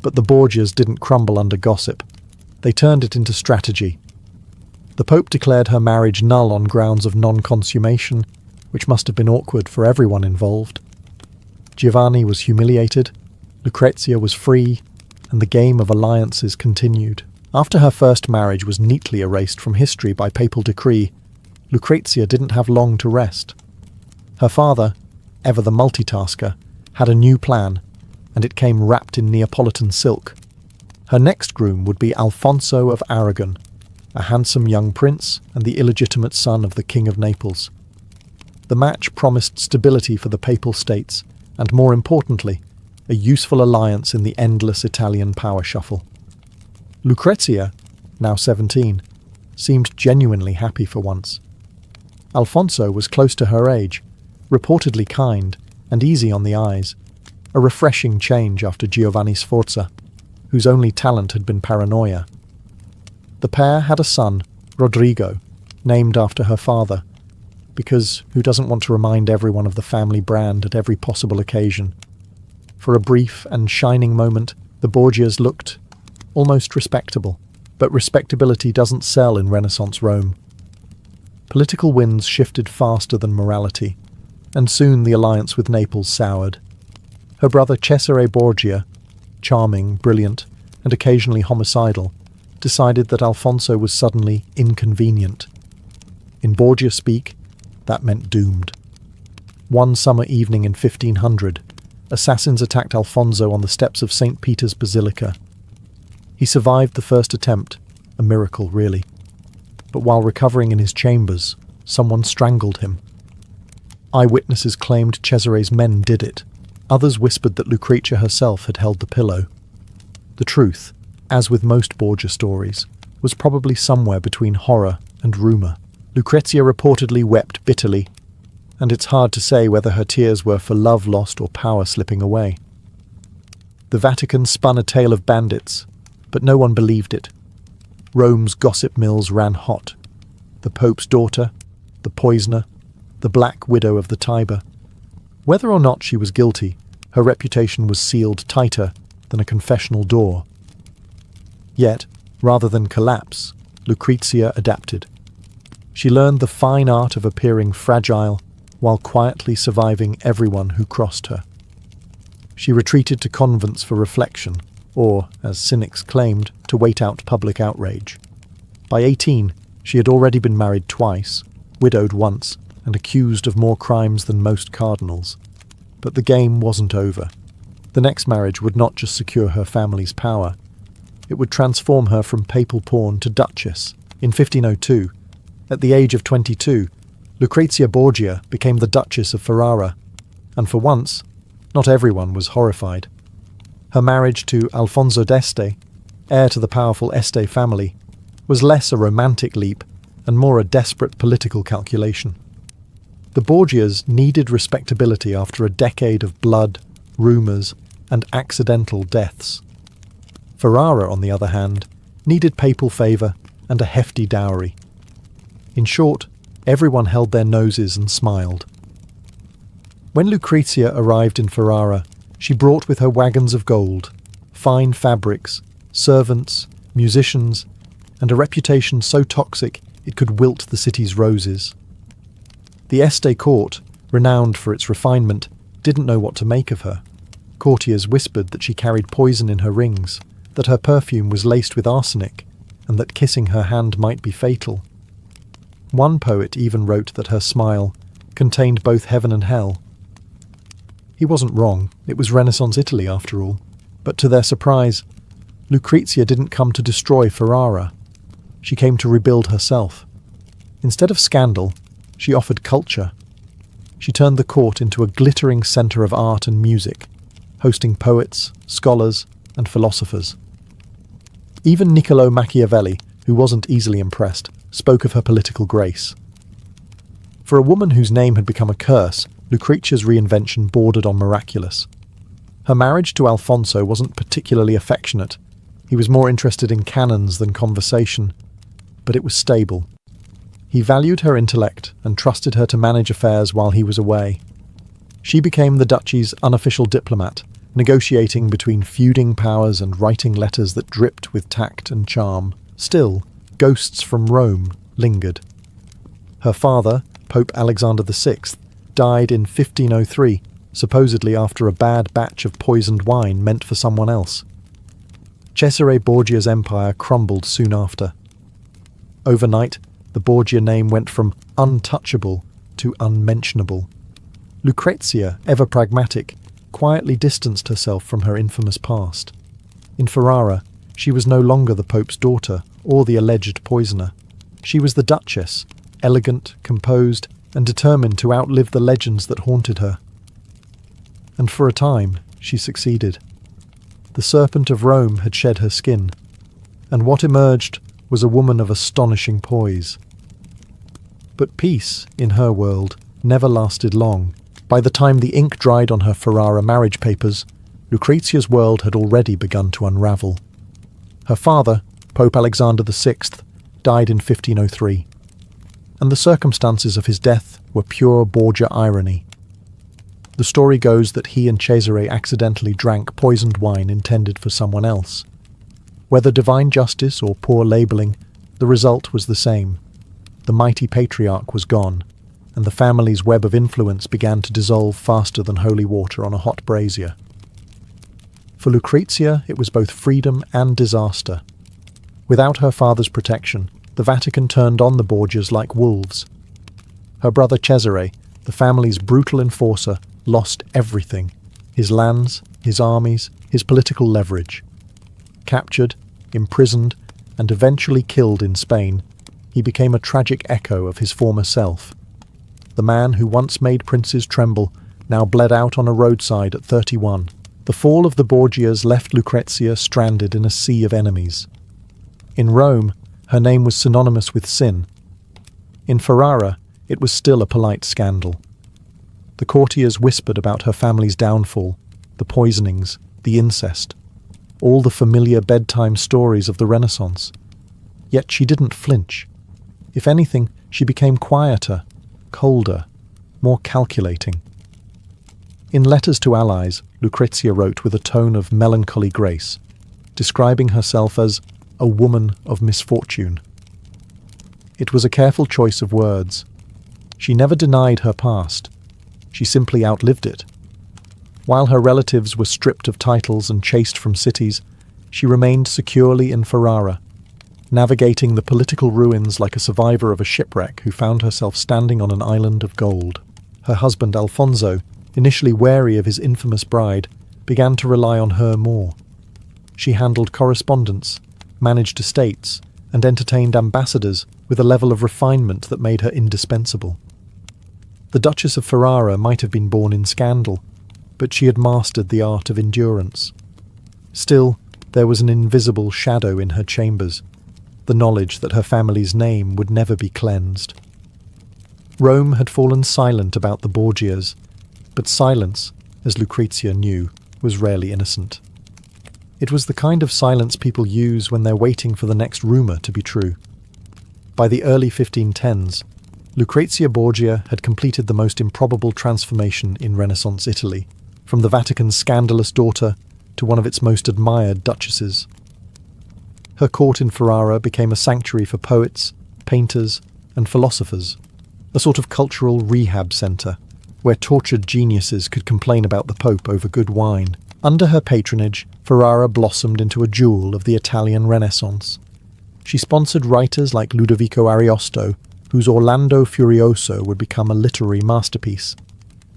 But the Borgias didn't crumble under gossip. They turned it into strategy. The Pope declared her marriage null on grounds of non-consummation, which must have been awkward for everyone involved. Giovanni was humiliated, Lucrezia was free, and the game of alliances continued. After her first marriage was neatly erased from history by papal decree, Lucrezia didn't have long to rest. Her father, ever the multitasker, had a new plan, and it came wrapped in Neapolitan silk. Her next groom would be Alfonso of Aragon, a handsome young prince and the illegitimate son of the King of Naples. The match promised stability for the Papal States, and more importantly, a useful alliance in the endless Italian power shuffle. Lucrezia, now 17, seemed genuinely happy for once. Alfonso was close to her age, reportedly kind and easy on the eyes, a refreshing change after Giovanni Sforza, whose only talent had been paranoia. The pair had a son, Rodrigo, named after her father, because who doesn't want to remind everyone of the family brand at every possible occasion? For a brief and shining moment, the Borgias looked almost respectable, but respectability doesn't sell in Renaissance Rome. Political winds shifted faster than morality, and soon the alliance with Naples soured. Her brother Cesare Borgia, charming, brilliant, and occasionally homicidal, decided that Alfonso was suddenly inconvenient. In Borgia speak, that meant doomed. One summer evening in 1500, assassins attacked Alfonso on the steps of St. Peter's Basilica. He survived the first attempt, a miracle really. But while recovering in his chambers, someone strangled him. Eyewitnesses claimed Cesare's men did it. Others whispered that Lucrezia herself had held the pillow. The truth, as with most Borgia stories, was probably somewhere between horror and rumour. Lucrezia reportedly wept bitterly, and it's hard to say whether her tears were for love lost or power slipping away. The Vatican spun a tale of bandits, but no one believed it. Rome's gossip mills ran hot. The Pope's daughter, the poisoner, the Black Widow of the Tiber. Whether or not she was guilty, her reputation was sealed tighter than a confessional door. Yet, rather than collapse, Lucrezia adapted. She learned the fine art of appearing fragile while quietly surviving everyone who crossed her. She retreated to convents for reflection, or, as cynics claimed, to wait out public outrage. By 18, she had already been married twice, widowed once, and accused of more crimes than most cardinals. But the game wasn't over. The next marriage would not just secure her family's power, it would transform her from papal pawn to duchess. In 1502, at the age of 22, Lucrezia Borgia became the Duchess of Ferrara, and for once, not everyone was horrified. Her marriage to Alfonso d'Este, heir to the powerful Este family, was less a romantic leap and more a desperate political calculation. The Borgias needed respectability after a decade of blood, rumours, and accidental deaths. Ferrara, on the other hand, needed papal favour and a hefty dowry. In short, everyone held their noses and smiled. When Lucrezia arrived in Ferrara, she brought with her wagons of gold, fine fabrics, servants, musicians, and a reputation so toxic it could wilt the city's roses. The Este court, renowned for its refinement, didn't know what to make of her. Courtiers whispered that she carried poison in her rings, that her perfume was laced with arsenic, and that kissing her hand might be fatal. One poet even wrote that her smile contained both heaven and hell. He wasn't wrong, it was Renaissance Italy after all. But to their surprise, Lucrezia didn't come to destroy Ferrara. She came to rebuild herself. Instead of scandal, she offered culture. She turned the court into a glittering centre of art and music, hosting poets, scholars, and philosophers. Even Niccolò Machiavelli, who wasn't easily impressed, spoke of her political grace. For a woman whose name had become a curse, Lucrezia's reinvention bordered on miraculous. Her marriage to Alfonso wasn't particularly affectionate. He was more interested in cannons than conversation, but it was stable. He valued her intellect and trusted her to manage affairs while he was away. She became the duchy's unofficial diplomat, negotiating between feuding powers and writing letters that dripped with tact and charm. Still, ghosts from Rome lingered. Her father, Pope Alexander VI, died in 1503, supposedly after a bad batch of poisoned wine meant for someone else. Cesare Borgia's empire crumbled soon after. Overnight, the Borgia name went from untouchable to unmentionable. Lucrezia, ever pragmatic, quietly distanced herself from her infamous past. In Ferrara, she was no longer the Pope's daughter or the alleged poisoner. She was the Duchess, elegant, composed, and determined to outlive the legends that haunted her. And for a time, she succeeded. The serpent of Rome had shed her skin, and what emerged was a woman of astonishing poise. But peace, in her world, never lasted long. By the time the ink dried on her Ferrara marriage papers, Lucrezia's world had already begun to unravel. Her father, Pope Alexander VI, died in 1503, and the circumstances of his death were pure Borgia irony. The story goes that he and Cesare accidentally drank poisoned wine intended for someone else. Whether divine justice or poor labelling, the result was the same. The mighty patriarch was gone, and the family's web of influence began to dissolve faster than holy water on a hot brazier. For Lucrezia, it was both freedom and disaster. Without her father's protection, the Vatican turned on the Borgias like wolves. Her brother Cesare, the family's brutal enforcer, lost everything: his lands, his armies, his political leverage. Captured, imprisoned, and eventually killed in Spain, he became a tragic echo of his former self. The man who once made princes tremble now bled out on a roadside at 31. The fall of the Borgias left Lucrezia stranded in a sea of enemies. In Rome, her name was synonymous with sin. In Ferrara, it was still a polite scandal. The courtiers whispered about her family's downfall, the poisonings, the incest, all the familiar bedtime stories of the Renaissance. Yet she didn't flinch. If anything, she became quieter, colder, more calculating. In letters to allies, Lucrezia wrote with a tone of melancholy grace, describing herself as a woman of misfortune. It was a careful choice of words. She never denied her past. She simply outlived it. While her relatives were stripped of titles and chased from cities, she remained securely in Ferrara, navigating the political ruins like a survivor of a shipwreck who found herself standing on an island of gold. Her husband Alfonso, initially wary of his infamous bride, began to rely on her more. She handled correspondence, managed estates, and entertained ambassadors with a level of refinement that made her indispensable. The Duchess of Ferrara might have been born in scandal, but she had mastered the art of endurance. Still, there was an invisible shadow in her chambers, the knowledge that her family's name would never be cleansed. Rome had fallen silent about the Borgias, but silence, as Lucrezia knew, was rarely innocent. It was the kind of silence people use when they're waiting for the next rumour to be true. By the early 1510s, Lucrezia Borgia had completed the most improbable transformation in Renaissance Italy, from the Vatican's scandalous daughter to one of its most admired duchesses. Her court in Ferrara became a sanctuary for poets, painters, and philosophers, a sort of cultural rehab centre, where tortured geniuses could complain about the Pope over good wine. Under her patronage, Ferrara blossomed into a jewel of the Italian Renaissance. She sponsored writers like Ludovico Ariosto, whose Orlando Furioso would become a literary masterpiece.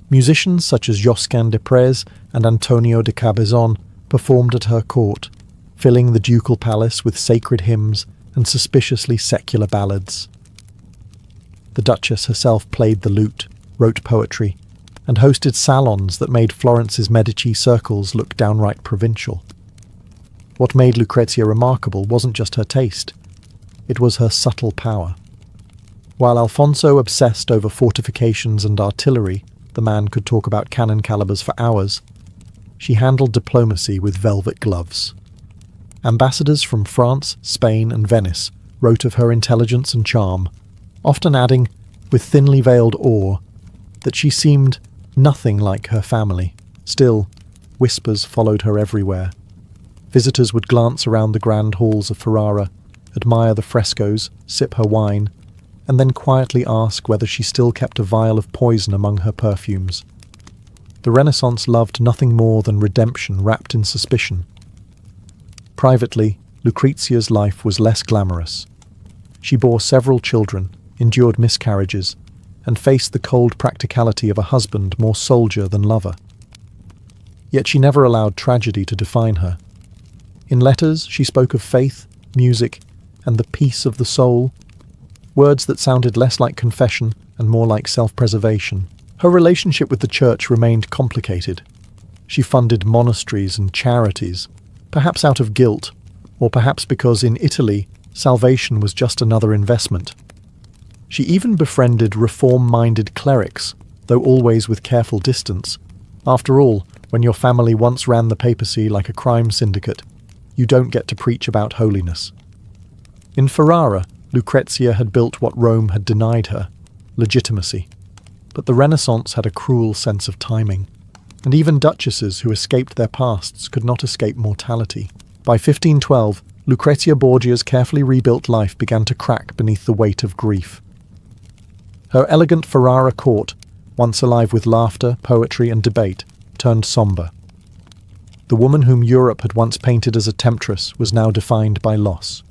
Musicians such as Josquin des Prez and Antonio de Cabezon performed at her court, filling the ducal palace with sacred hymns and suspiciously secular ballads. The Duchess herself played the lute, wrote poetry, and hosted salons that made Florence's Medici circles look downright provincial. What made Lucrezia remarkable wasn't just her taste, it was her subtle power. While Alfonso obsessed over fortifications and artillery, the man could talk about cannon calibers for hours, she handled diplomacy with velvet gloves. Ambassadors from France, Spain, and Venice wrote of her intelligence and charm, often adding, with thinly veiled awe, that she seemed nothing like her family. Still, whispers followed her everywhere. Visitors would glance around the grand halls of Ferrara, admire the frescoes, sip her wine, and then quietly ask whether she still kept a vial of poison among her perfumes. The Renaissance loved nothing more than redemption wrapped in suspicion. Privately, Lucrezia's life was less glamorous. She bore several children, endured miscarriages, and faced the cold practicality of a husband more soldier than lover. Yet she never allowed tragedy to define her. In letters, she spoke of faith, music, and the peace of the soul, words that sounded less like confession and more like self-preservation. Her relationship with the church remained complicated. She funded monasteries and charities, perhaps out of guilt, or perhaps because in Italy, salvation was just another investment. She even befriended reform-minded clerics, though always with careful distance. After all, when your family once ran the papacy like a crime syndicate, you don't get to preach about holiness. In Ferrara, Lucrezia had built what Rome had denied her, legitimacy. But the Renaissance had a cruel sense of timing, and even duchesses who escaped their pasts could not escape mortality. By 1512, Lucrezia Borgia's carefully rebuilt life began to crack beneath the weight of grief. Her elegant Ferrara court, once alive with laughter, poetry, and debate, turned sombre. The woman whom Europe had once painted as a temptress was now defined by loss.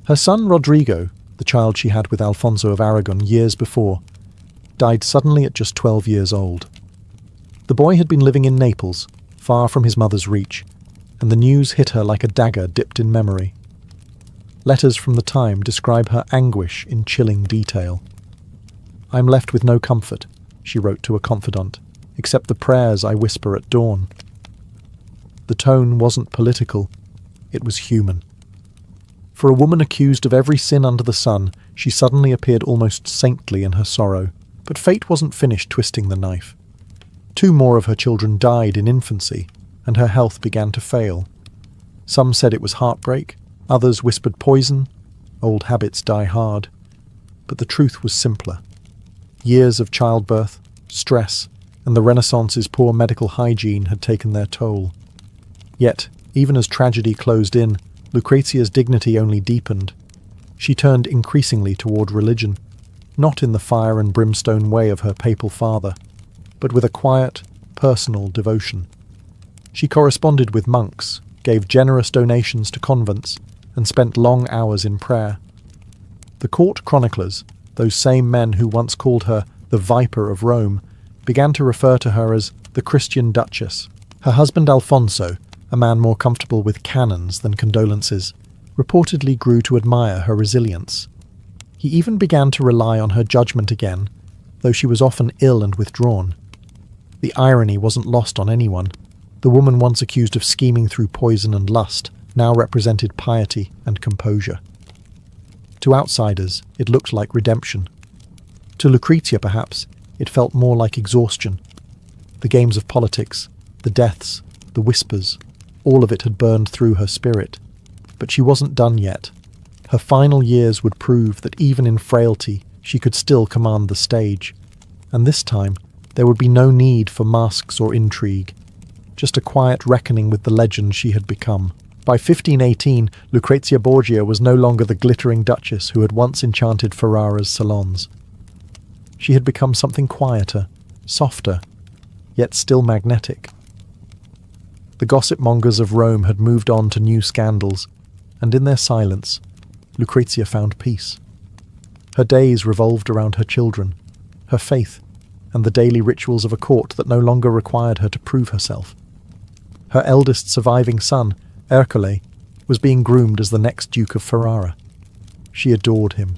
Her son Rodrigo, the child she had with Alfonso of Aragon years before, died suddenly at just 12 years old. The boy had been living in Naples, far from his mother's reach, and the news hit her like a dagger dipped in memory. Letters from the time describe her anguish in chilling detail. "I am left with no comfort," she wrote to a confidant, "except the prayers I whisper at dawn." The tone wasn't political, it was human. For a woman accused of every sin under the sun, she suddenly appeared almost saintly in her sorrow. But fate wasn't finished twisting the knife. 2 more of her children died in infancy, and her health began to fail. Some said it was heartbreak, others whispered poison. Old habits die hard. But the truth was simpler. Years of childbirth, stress, and the Renaissance's poor medical hygiene had taken their toll. Yet, even as tragedy closed in, Lucrezia's dignity only deepened. She turned increasingly toward religion, not in the fire and brimstone way of her papal father, but with a quiet, personal devotion. She corresponded with monks, gave generous donations to convents, and spent long hours in prayer. The court chroniclers, those same men who once called her the Viper of Rome, began to refer to her as the Christian Duchess. Her husband Alfonso, a man more comfortable with cannons than condolences, reportedly grew to admire her resilience. He even began to rely on her judgment again, though she was often ill and withdrawn. The irony wasn't lost on anyone. The woman once accused of scheming through poison and lust now represented piety and composure. To outsiders, it looked like redemption. To Lucrezia, perhaps, it felt more like exhaustion. The games of politics, the deaths, the whispers, all of it had burned through her spirit. But she wasn't done yet. Her final years would prove that even in frailty, she could still command the stage. And this time, there would be no need for masks or intrigue, just a quiet reckoning with the legend she had become. By 1518, Lucrezia Borgia was no longer the glittering duchess who had once enchanted Ferrara's salons. She had become something quieter, softer, yet still magnetic. The gossip mongers of Rome had moved on to new scandals, and in their silence, Lucrezia found peace. Her days revolved around her children, her faith, and the daily rituals of a court that no longer required her to prove herself. Her eldest surviving son, Ercole, was being groomed as the next Duke of Ferrara. She adored him,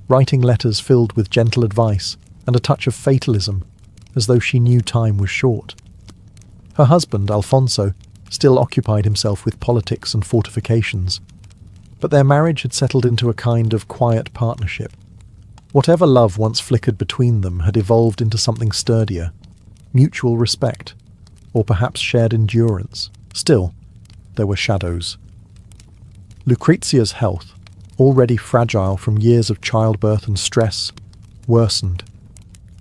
writing letters filled with gentle advice and a touch of fatalism, as though she knew time was short. Her husband, Alfonso, still occupied himself with politics and fortifications, but their marriage had settled into a kind of quiet partnership. Whatever love once flickered between them had evolved into something sturdier, mutual respect, or perhaps shared endurance. Still, there were shadows. Lucrezia's health, already fragile from years of childbirth and stress, worsened.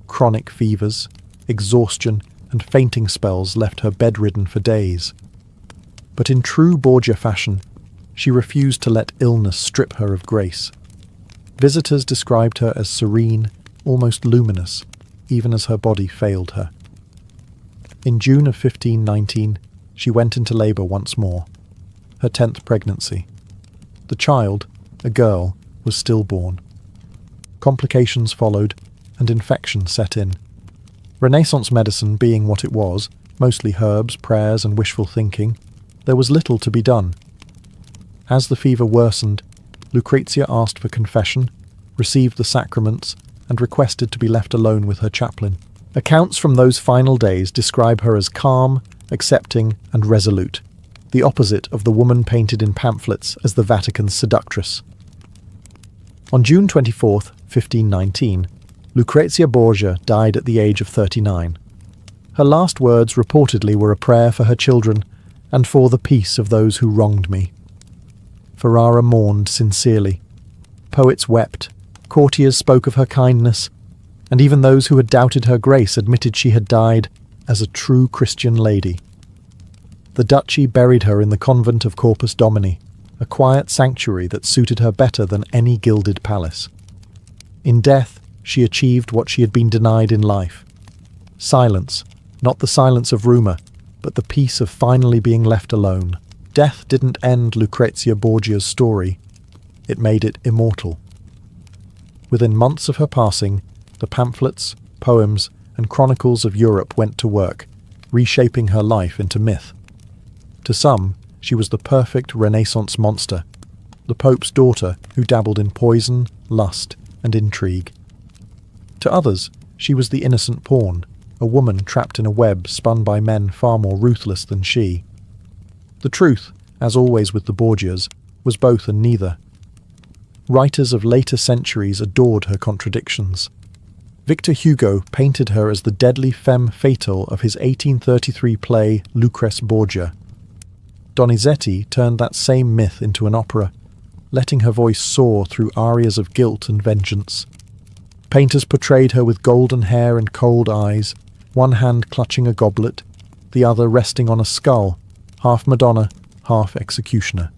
Chronic fevers, exhaustion, and fainting spells left her bedridden for days. But in true Borgia fashion, she refused to let illness strip her of grace. Visitors described her as serene, almost luminous, even as her body failed her. In June of 1519, she went into labour once more, her 10th pregnancy. The child, a girl, was stillborn. Complications followed, and infection set in. Renaissance medicine being what it was, mostly herbs, prayers, and wishful thinking, there was little to be done. As the fever worsened, Lucrezia asked for confession, received the sacraments, and requested to be left alone with her chaplain. Accounts from those final days describe her as calm, accepting, and resolute, the opposite of the woman painted in pamphlets as the Vatican's seductress. On June 24, 1519, Lucrezia Borgia died at the age of 39. Her last words reportedly were a prayer for her children and for the peace of those who wronged me. Ferrara mourned sincerely. Poets wept, courtiers spoke of her kindness, and even those who had doubted her grace admitted she had died as a true Christian lady. The duchy buried her in the convent of Corpus Domini, a quiet sanctuary that suited her better than any gilded palace. In death, she achieved what she had been denied in life. Silence, not the silence of rumour, but the peace of finally being left alone. Death didn't end Lucrezia Borgia's story. it made it immortal. Within months of her passing, the pamphlets, poems, and chronicles of Europe went to work, reshaping her life into myth. To some, she was the perfect Renaissance monster, the Pope's daughter who dabbled in poison, lust, and intrigue. To others, she was the innocent pawn, a woman trapped in a web spun by men far more ruthless than she. The truth, as always with the Borgias, was both and neither. Writers of later centuries adored her contradictions. Victor Hugo painted her as the deadly femme fatale of his 1833 play Lucrezia Borgia. Donizetti turned that same myth into an opera, letting her voice soar through arias of guilt and vengeance. Painters portrayed her with golden hair and cold eyes, one hand clutching a goblet, the other resting on a skull, half Madonna, half executioner.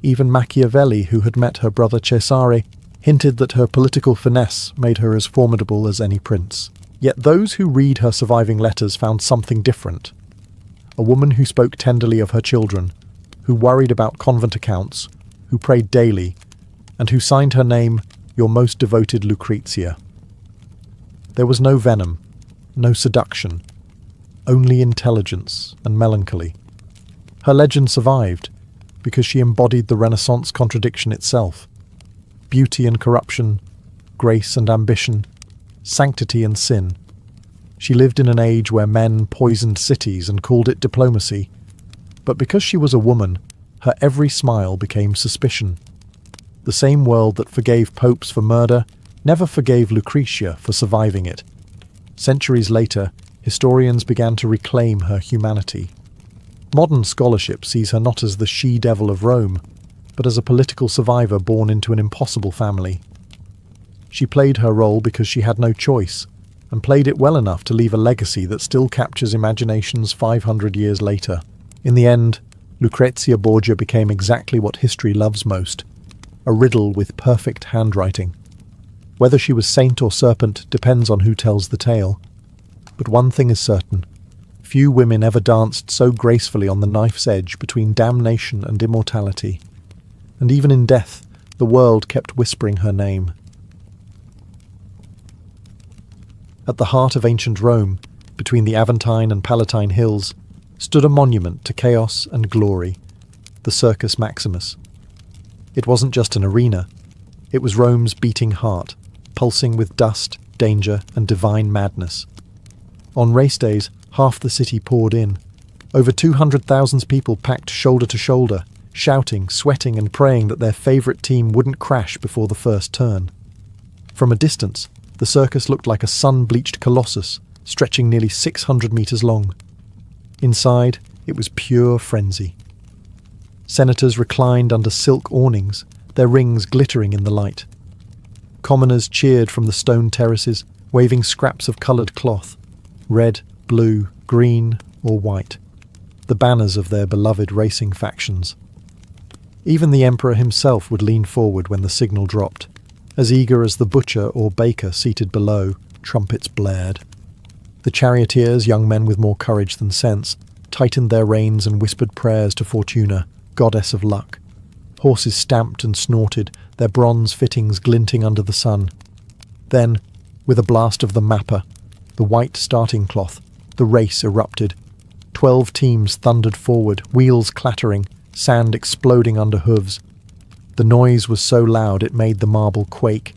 Even Machiavelli, who had met her brother Cesare, hinted that her political finesse made her as formidable as any prince. Yet those who read her surviving letters found something different. A woman who spoke tenderly of her children, who worried about convent accounts, who prayed daily, and who signed her name, "Your most devoted Lucrezia." There was no venom, no seduction, only intelligence and melancholy. Her legend survived because she embodied the Renaissance contradiction itself. Beauty and corruption, grace and ambition, sanctity and sin. She lived in an age where men poisoned cities and called it diplomacy. But because she was a woman, her every smile became suspicion. The same world that forgave popes for murder never forgave Lucrezia for surviving it. Centuries later, historians began to reclaim her humanity. Modern scholarship sees her not as the she-devil of Rome, but as a political survivor born into an impossible family. She played her role because she had no choice, and played it well enough to leave a legacy that still captures imaginations 500 years later. In the end, Lucrezia Borgia became exactly what history loves most, a riddle with perfect handwriting. Whether she was saint or serpent depends on who tells the tale. But one thing is certain. Few women ever danced so gracefully on the knife's edge between damnation and immortality. And even in death, the world kept whispering her name. At the heart of ancient Rome, between the Aventine and Palatine hills, stood a monument to chaos and glory, the Circus Maximus. It wasn't just an arena. It was Rome's beating heart, pulsing with dust, danger, and divine madness. On race days, half the city poured in. Over 200,000 people packed shoulder to shoulder, shouting, sweating, and praying that their favourite team wouldn't crash before the first turn. From a distance, the circus looked like a sun-bleached colossus, stretching nearly 600 metres long. Inside, it was pure frenzy. Senators reclined under silk awnings, their rings glittering in the light. Commoners cheered from the stone terraces, waving scraps of coloured cloth, red, blue, green, or white, the banners of their beloved racing factions. Even the emperor himself would lean forward when the signal dropped. As eager as the butcher or baker seated below, trumpets blared. The charioteers, young men with more courage than sense, tightened their reins and whispered prayers to Fortuna, goddess of luck. Horses stamped and snorted, their bronze fittings glinting under the sun. Then, with a blast of the mapper, the white starting cloth, the race erupted. 12 teams thundered forward, wheels clattering, sand exploding under hooves. The noise was so loud it made the marble quake,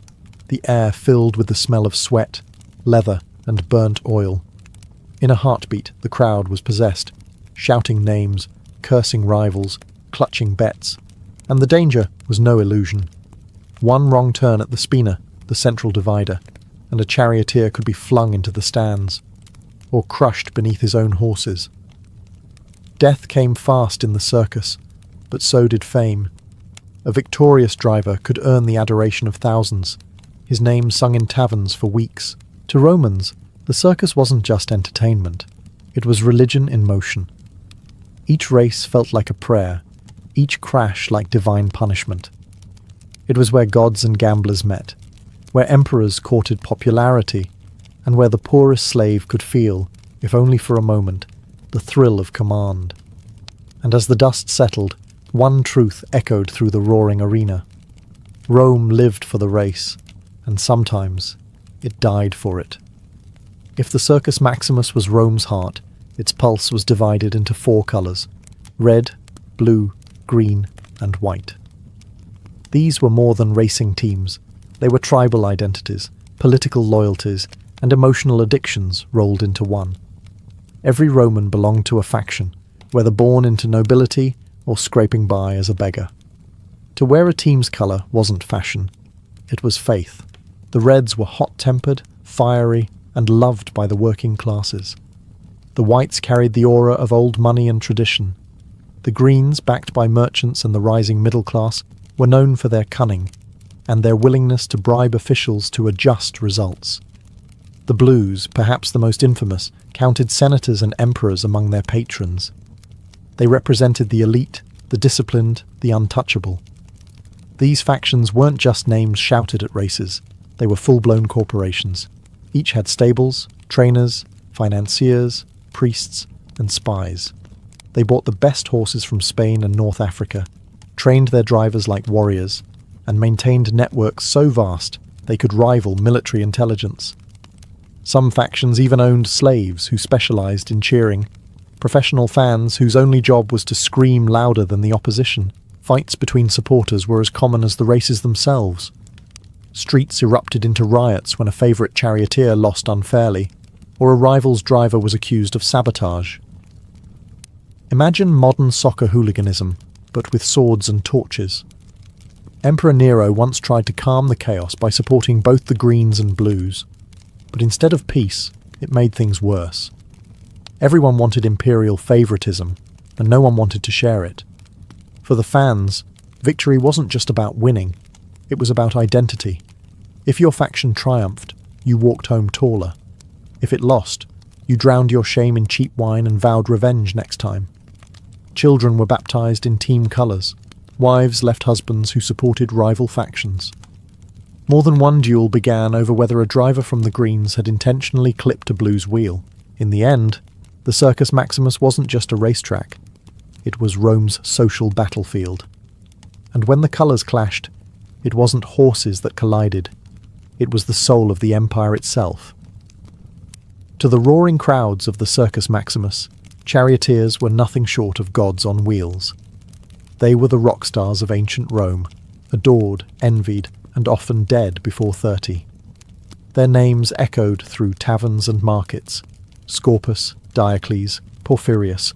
the air filled with the smell of sweat, leather, and burnt oil. In a heartbeat, the crowd was possessed, shouting names, cursing rivals, clutching bets. And the danger was no illusion. One wrong turn at the spina, the central divider, and a charioteer could be flung into the stands, or crushed beneath his own horses. Death came fast in the circus, but so did fame. A victorious driver could earn the adoration of thousands, his name sung in taverns for weeks. To Romans, the circus wasn't just entertainment, it was religion in motion. Each race felt like a prayer, each crash like divine punishment. It was where gods and gamblers met, where emperors courted popularity, and where the poorest slave could feel, if only for a moment, the thrill of command. And as the dust settled, one truth echoed through the roaring arena. Rome lived for the race, and sometimes it died for it. If the Circus Maximus was Rome's heart, its pulse was divided into 4 colours: red, blue, green, and white. These were more than racing teams. They were tribal identities, political loyalties, and emotional addictions rolled into one. Every Roman belonged to a faction, whether born into nobility or scraping by as a beggar. To wear a team's colour wasn't fashion, it was faith. The Reds were hot-tempered, fiery, and loved by the working classes. The Whites carried the aura of old money and tradition. The Greens, backed by merchants and the rising middle class, were known for their cunning and their willingness to bribe officials to adjust results. The Blues, perhaps the most infamous, counted senators and emperors among their patrons. They represented the elite, the disciplined, the untouchable. These factions weren't just names shouted at races, they were full-blown corporations. Each had stables, trainers, financiers, priests, and spies. They bought the best horses from Spain and North Africa, trained their drivers like warriors, and maintained networks so vast they could rival military intelligence. Some factions even owned slaves who specialized in cheering, professional fans whose only job was to scream louder than the opposition. Fights between supporters were as common as the races themselves. Streets erupted into riots when a favourite charioteer lost unfairly, or a rival's driver was accused of sabotage. Imagine modern soccer hooliganism, but with swords and torches. Emperor Nero once tried to calm the chaos by supporting both the Greens and Blues, but instead of peace, it made things worse. Everyone wanted imperial favouritism, and no one wanted to share it. For the fans, victory wasn't just about winning, it was about identity. If your faction triumphed, you walked home taller. If it lost, you drowned your shame in cheap wine and vowed revenge next time. Children were baptised in team colours. Wives left husbands who supported rival factions. More than one duel began over whether a driver from the Greens had intentionally clipped a Blues wheel. In the end, the Circus Maximus wasn't just a racetrack. It was Rome's social battlefield. And when the colours clashed, it wasn't horses that collided. It was the soul of the empire itself. To the roaring crowds of the Circus Maximus, charioteers were nothing short of gods on wheels. They were the rock stars of ancient Rome, adored, envied, and often dead before 30. Their names echoed through taverns and markets: Scorpus, Diocles, Porphyrius,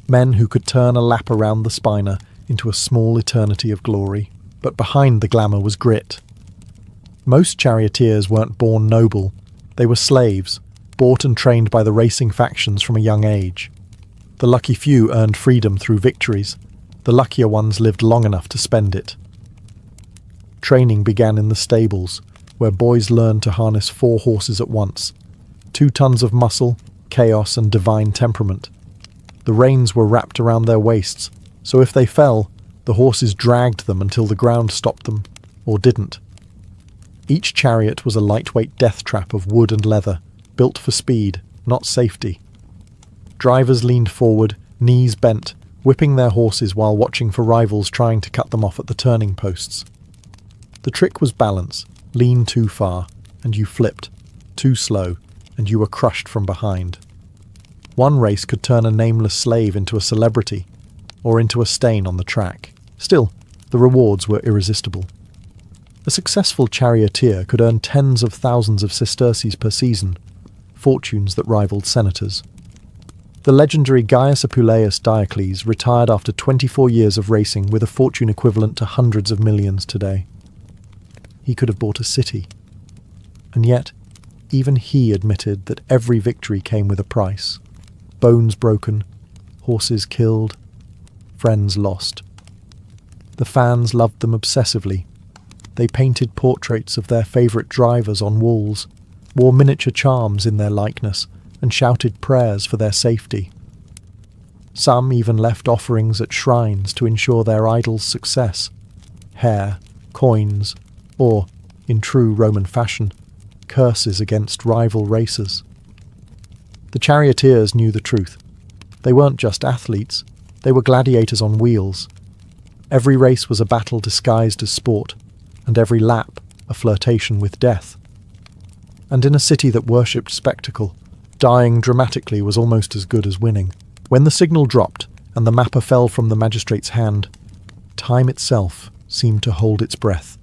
men who could turn a lap around the spina into a small eternity of glory. But behind the glamour was grit. Most charioteers weren't born noble. They were slaves, bought and trained by the racing factions from a young age. The lucky few earned freedom through victories. The luckier ones lived long enough to spend it. Training began in the stables, where boys learned to harness 4 horses at once. 2 tons of muscle, chaos, and divine temperament. The reins were wrapped around their waists, so if they fell, the horses dragged them until the ground stopped them, or didn't. Each chariot was a lightweight death trap of wood and leather, built for speed, not safety. Drivers leaned forward, knees bent, whipping their horses while watching for rivals trying to cut them off at the turning posts. The trick was balance: lean too far, and you flipped; too slow, and you were crushed from behind. One race could turn a nameless slave into a celebrity, or into a stain on the track. Still, the rewards were irresistible. A successful charioteer could earn tens of thousands of sesterces per season, fortunes that rivaled senators. The legendary Gaius Apuleius Diocles retired after 24 years of racing with a fortune equivalent to hundreds of millions today. He could have bought a city. And yet, even he admitted that every victory came with a price. Bones broken, horses killed, friends lost. The fans loved them obsessively. They painted portraits of their favourite drivers on walls, wore miniature charms in their likeness, and shouted prayers for their safety. Some even left offerings at shrines to ensure their idol's success: hair, coins, or, in true Roman fashion, curses against rival racers. The charioteers knew the truth. They weren't just athletes, they were gladiators on wheels. Every race was a battle disguised as sport, and every lap a flirtation with death. And in a city that worshipped spectacle, dying dramatically was almost as good as winning. When the signal dropped and the mapper fell from the magistrate's hand, time itself seemed to hold its breath.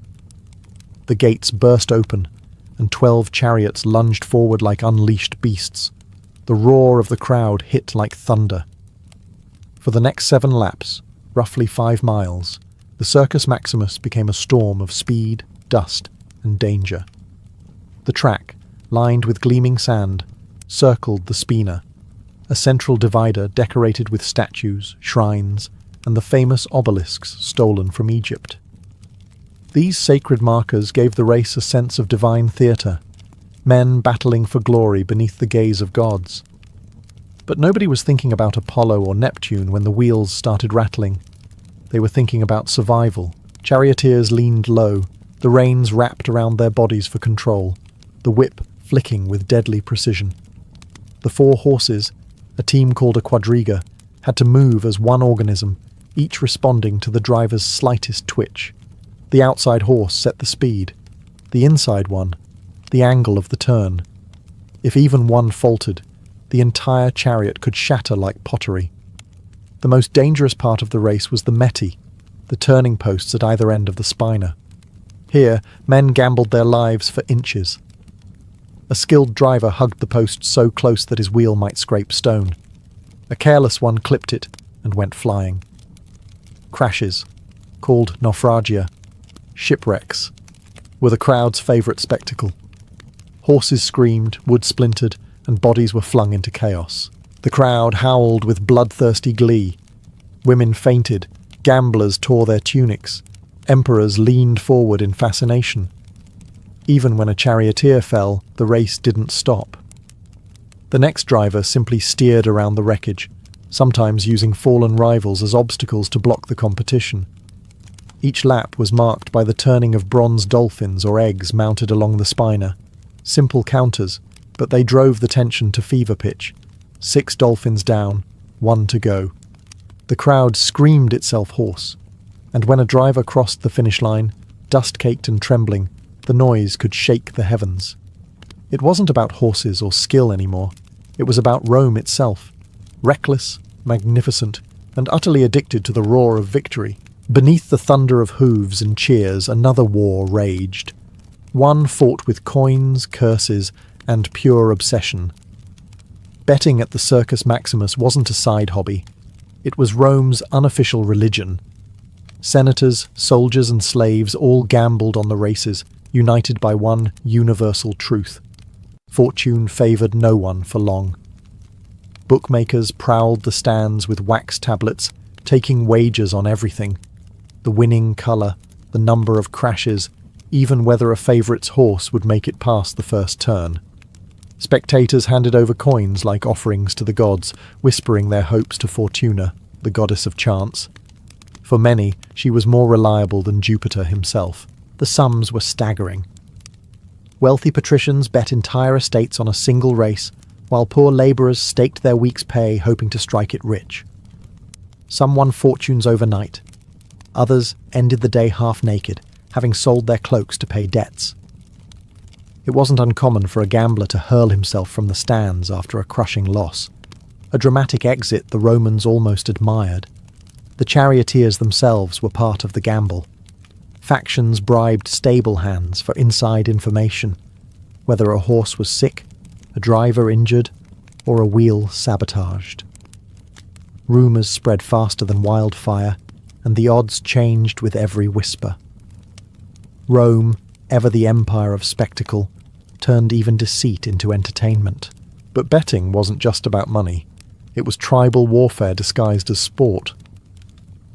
The gates burst open, and 12 chariots lunged forward like unleashed beasts. The roar of the crowd hit like thunder. For the next 7 laps, roughly 5 miles, the Circus Maximus became a storm of speed, dust, and danger. The track, lined with gleaming sand, circled the spina, a central divider decorated with statues, shrines, and the famous obelisks stolen from Egypt. These sacred markers gave the race a sense of divine theatre, men battling for glory beneath the gaze of gods. But nobody was thinking about Apollo or Neptune when the wheels started rattling. They were thinking about survival. Charioteers leaned low, the reins wrapped around their bodies for control, the whip flicking with deadly precision. The 4 horses, a team called a quadriga, had to move as one organism, each responding to the driver's slightest twitch. The outside horse set the speed, the inside one, the angle of the turn. If even one faltered, the entire chariot could shatter like pottery. The most dangerous part of the race was the meti, the turning posts at either end of the spina. Here, men gambled their lives for inches. A skilled driver hugged the post so close that his wheel might scrape stone. A careless one clipped it and went flying. Crashes, called naufragia, shipwrecks, were the crowd's favourite spectacle. Horses screamed, wood splintered, and bodies were flung into chaos. The crowd howled with bloodthirsty glee. Women fainted, gamblers tore their tunics, emperors leaned forward in fascination. Even when a charioteer fell, the race didn't stop. The next driver simply steered around the wreckage, sometimes using fallen rivals as obstacles to block the competition. Each lap was marked by the turning of bronze dolphins or eggs mounted along the spina. Simple counters, but they drove the tension to fever pitch. 6 dolphins down, 1 to go. The crowd screamed itself hoarse, and when a driver crossed the finish line, dust-caked and trembling, the noise could shake the heavens. It wasn't about horses or skill anymore. It was about Rome itself, reckless, magnificent, and utterly addicted to the roar of victory. Beneath the thunder of hooves and cheers, another war raged. One fought with coins, curses, and pure obsession. Betting at the Circus Maximus wasn't a side hobby. It was Rome's unofficial religion. Senators, soldiers, and slaves all gambled on the races, united by one universal truth. Fortune favoured no one for long. Bookmakers prowled the stands with wax tablets, taking wagers on everything. The winning colour, the number of crashes, even whether a favourite's horse would make it past the first turn. Spectators handed over coins like offerings to the gods, whispering their hopes to Fortuna, the goddess of chance. For many, she was more reliable than Jupiter himself. The sums were staggering. Wealthy patricians bet entire estates on a single race, while poor labourers staked their week's pay hoping to strike it rich. Some won fortunes overnight. Others ended the day half naked, having sold their cloaks to pay debts. It wasn't uncommon for a gambler to hurl himself from the stands after a crushing loss, a dramatic exit the Romans almost admired. The charioteers themselves were part of the gamble. Factions bribed stable hands for inside information, whether a horse was sick, a driver injured, or a wheel sabotaged. Rumours spread faster than wildfire, and the odds changed with every whisper. Rome, ever the empire of spectacle, turned even deceit into entertainment. But betting wasn't just about money. It was tribal warfare disguised as sport.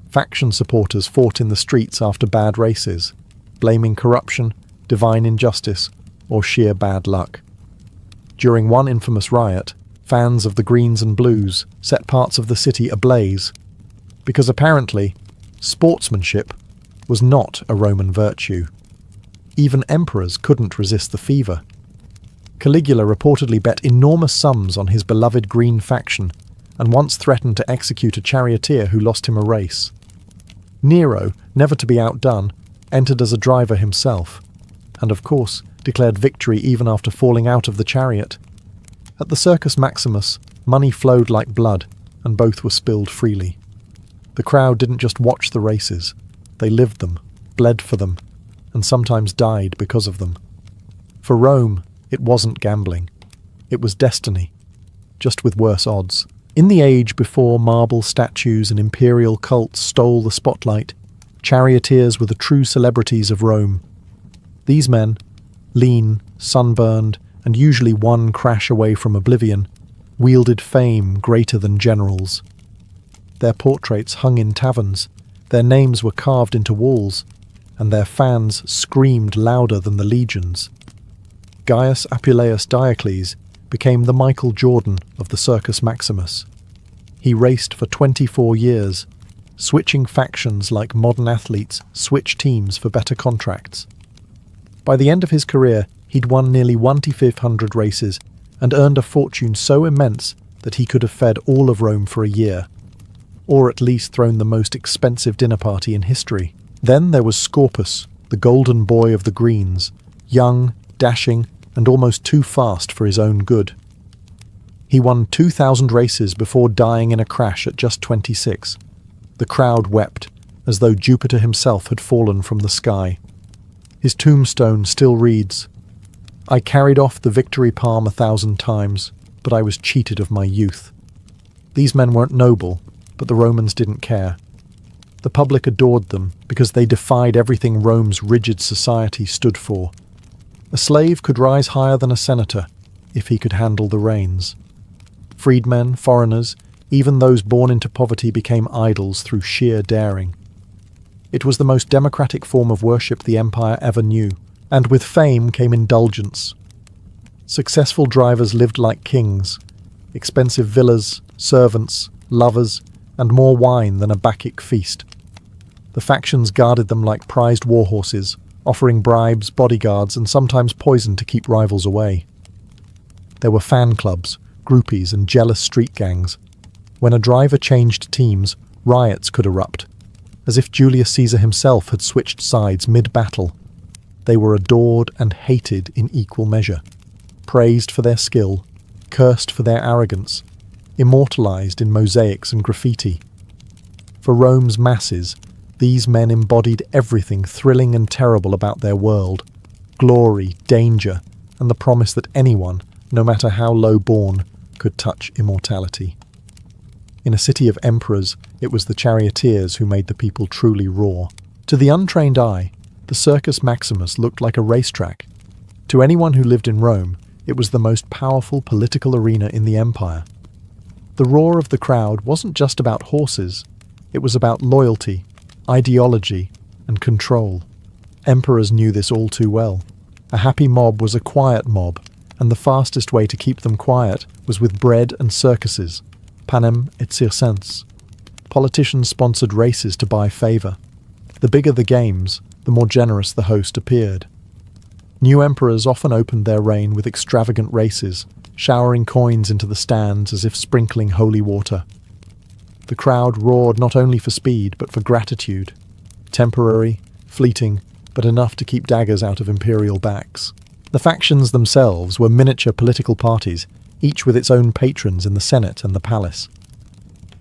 Faction supporters fought in the streets after bad races, blaming corruption, divine injustice, or sheer bad luck. During one infamous riot, fans of the Greens and Blues set parts of the city ablaze, because apparently sportsmanship was not a Roman virtue. Even emperors couldn't resist the fever. Caligula reportedly bet enormous sums on his beloved green faction, and once threatened to execute a charioteer who lost him a race. Nero, never to be outdone, entered as a driver himself, and of course declared victory even after falling out of the chariot. At the Circus Maximus, money flowed like blood, and both were spilled freely. The crowd didn't just watch the races, they lived them, bled for them, and sometimes died because of them. For Rome, it wasn't gambling. It was destiny, just with worse odds. In the age before marble statues and imperial cults stole the spotlight, charioteers were the true celebrities of Rome. These men, lean, sunburned, and usually one crash away from oblivion, wielded fame greater than generals. Their portraits hung in taverns, their names were carved into walls, and their fans screamed louder than the legions. Gaius Appuleius Diocles became the Michael Jordan of the Circus Maximus. He raced for 24 years, switching factions like modern athletes switch teams for better contracts. By the end of his career, he'd won nearly 1,500 races and earned a fortune so immense that he could have fed all of Rome for a year, or at least thrown the most expensive dinner party in history. Then there was Scorpus, the golden boy of the greens, young, dashing, and almost too fast for his own good. He won 2,000 races before dying in a crash at just 26. The crowd wept, as though Jupiter himself had fallen from the sky. His tombstone still reads, "I carried off the victory palm 1,000 times, but I was cheated of my youth." These men weren't noble, but the Romans didn't care. The public adored them because they defied everything Rome's rigid society stood for. A slave could rise higher than a senator if he could handle the reins. Freedmen, foreigners, even those born into poverty became idols through sheer daring. It was the most democratic form of worship the empire ever knew, and with fame came indulgence. Successful drivers lived like kings, expensive villas, servants, lovers, and more wine than a Bacchic feast. The factions guarded them like prized war horses, offering bribes, bodyguards, and sometimes poison to keep rivals away. There were fan clubs, groupies, and jealous street gangs. When a driver changed teams, riots could erupt, as if Julius Caesar himself had switched sides mid-battle. They were adored and hated in equal measure, praised for their skill, cursed for their arrogance, immortalized in mosaics and graffiti. For Rome's masses, these men embodied everything thrilling and terrible about their world: glory, danger, and the promise that anyone, no matter how low born, could touch immortality. In a city of emperors, it was the charioteers who made the people truly roar. To the untrained eye, the Circus Maximus looked like a racetrack. To anyone who lived in Rome, it was the most powerful political arena in the empire. The roar of the crowd wasn't just about horses, it was about loyalty, ideology, and control. Emperors knew this all too well. A happy mob was a quiet mob, and the fastest way to keep them quiet was with bread and circuses, panem et circenses. Politicians sponsored races to buy favour. The bigger the games, the more generous the host appeared. New emperors often opened their reign with extravagant races, showering coins into the stands as if sprinkling holy water. The crowd roared not only for speed, but for gratitude. Temporary, fleeting, but enough to keep daggers out of imperial backs. The factions themselves were miniature political parties, each with its own patrons in the Senate and the palace.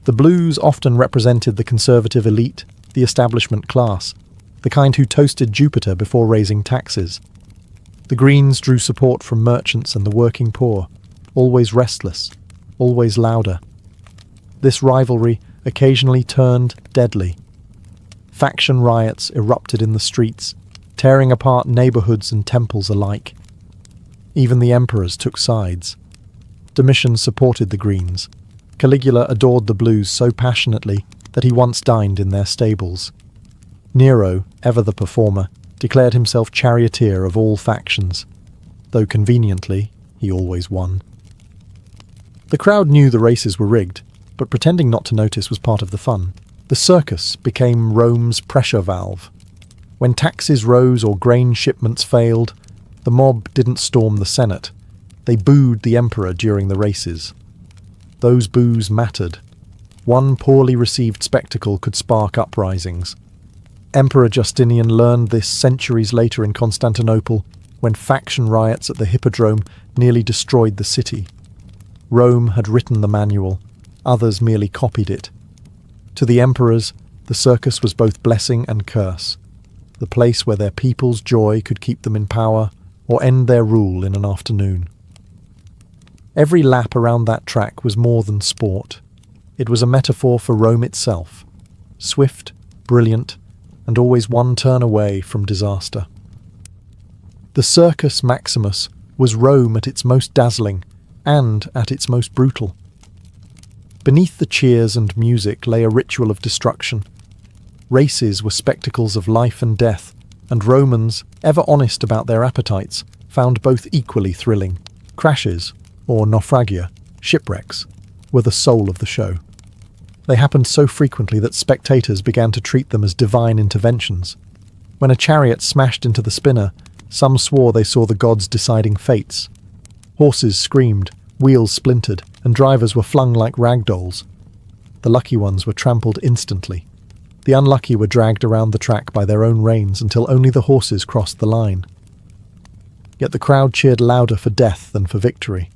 The Blues often represented the conservative elite, the establishment class, the kind who toasted Jupiter before raising taxes. The Greens drew support from merchants and the working poor, always restless, always louder. This rivalry occasionally turned deadly. Faction riots erupted in the streets, tearing apart neighbourhoods and temples alike. Even the emperors took sides. Domitian supported the Greens. Caligula adored the Blues so passionately that he once dined in their stables. Nero, ever the performer, declared himself charioteer of all factions, though conveniently he always won. The crowd knew the races were rigged, but pretending not to notice was part of the fun. The circus became Rome's pressure valve. When taxes rose or grain shipments failed, the mob didn't storm the Senate. They booed the emperor during the races. Those boos mattered. One poorly received spectacle could spark uprisings. Emperor Justinian learned this centuries later in Constantinople, when faction riots at the Hippodrome nearly destroyed the city. Rome had written the manual, others merely copied it. To the emperors, the circus was both blessing and curse, the place where their people's joy could keep them in power or end their rule in an afternoon. Every lap around that track was more than sport. It was a metaphor for Rome itself, swift, brilliant, and always one turn away from disaster. The Circus Maximus was Rome at its most dazzling and at its most brutal. Beneath the cheers and music lay a ritual of destruction. Races were spectacles of life and death, and Romans, ever honest about their appetites, found both equally thrilling. Crashes, or naufragia, shipwrecks, were the soul of the show. They happened so frequently that spectators began to treat them as divine interventions. When a chariot smashed into the spinner, some swore they saw the gods deciding fates. Horses screamed, wheels splintered, and drivers were flung like rag dolls. The lucky ones were trampled instantly. The unlucky were dragged around the track by their own reins until only the horses crossed the line. Yet the crowd cheered louder for death than for victory.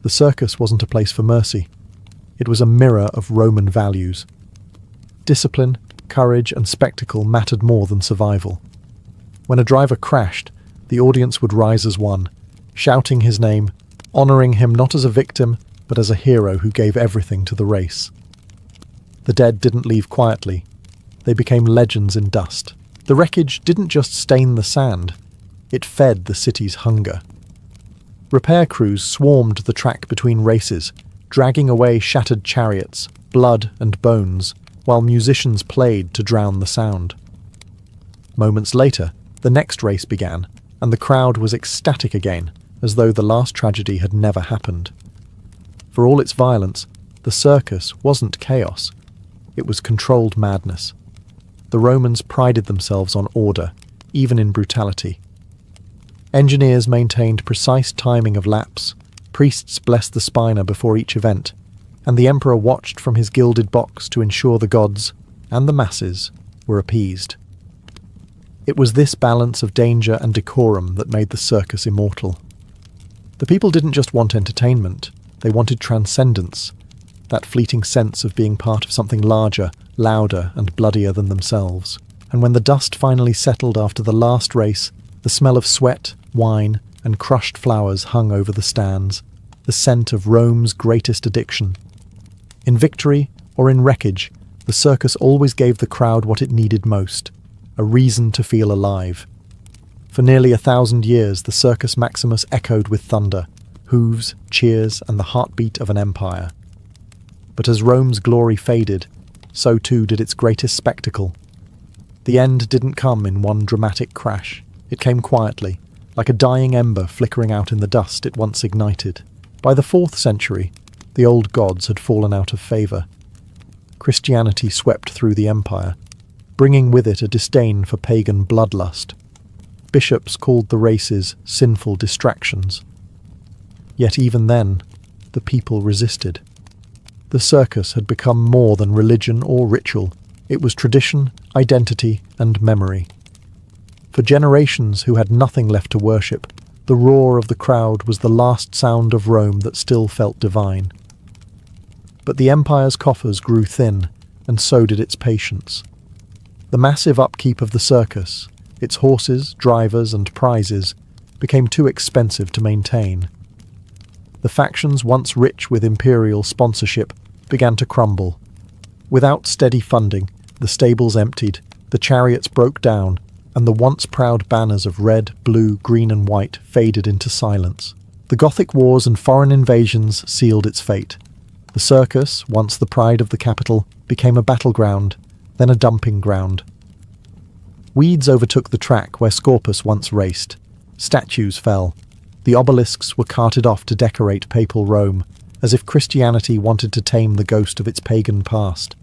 The circus wasn't a place for mercy. It was a mirror of Roman values. Discipline, courage, and spectacle mattered more than survival. When a driver crashed, the audience would rise as one, shouting his name, honouring him not as a victim, but as a hero who gave everything to the race. The dead didn't leave quietly. They became legends in dust. The wreckage didn't just stain the sand, it fed the city's hunger. Repair crews swarmed the track between races, dragging away shattered chariots, blood and bones, while musicians played to drown the sound. Moments later, the next race began, and the crowd was ecstatic again, as though the last tragedy had never happened. For all its violence, the circus wasn't chaos. It was controlled madness. The Romans prided themselves on order, even in brutality. Engineers maintained precise timing of laps, priests blessed the spina before each event, and the emperor watched from his gilded box to ensure the gods, and the masses, were appeased. It was this balance of danger and decorum that made the circus immortal. The people didn't just want entertainment, they wanted transcendence, that fleeting sense of being part of something larger, louder, and bloodier than themselves. And when the dust finally settled after the last race, the smell of sweat, wine, and crushed flowers hung over the stands, the scent of Rome's greatest addiction. In victory or in wreckage, the circus always gave the crowd what it needed most, a reason to feel alive. For nearly 1,000 years, the Circus Maximus echoed with thunder, hooves, cheers, and the heartbeat of an empire. But as Rome's glory faded, so too did its greatest spectacle. The end didn't come in one dramatic crash. It came quietly, like a dying ember flickering out in the dust it once ignited. By the 4th century, the old gods had fallen out of favour. Christianity swept through the empire, bringing with it a disdain for pagan bloodlust. Bishops called the races sinful distractions. Yet even then, the people resisted. The circus had become more than religion or ritual. It was tradition, identity, and memory. For generations who had nothing left to worship, the roar of the crowd was the last sound of Rome that still felt divine. But the empire's coffers grew thin, and so did its patience. The massive upkeep of the circus, its horses, drivers, and prizes, became too expensive to maintain. The factions once rich with imperial sponsorship began to crumble. Without steady funding, the stables emptied, the chariots broke down, and the once proud banners of red, blue, green and white faded into silence. The Gothic wars and foreign invasions sealed its fate. The circus, once the pride of the capital, became a battleground, then a dumping ground. Weeds overtook the track where Scorpus once raced. Statues fell. The obelisks were carted off to decorate papal Rome, as if Christianity wanted to tame the ghost of its pagan past.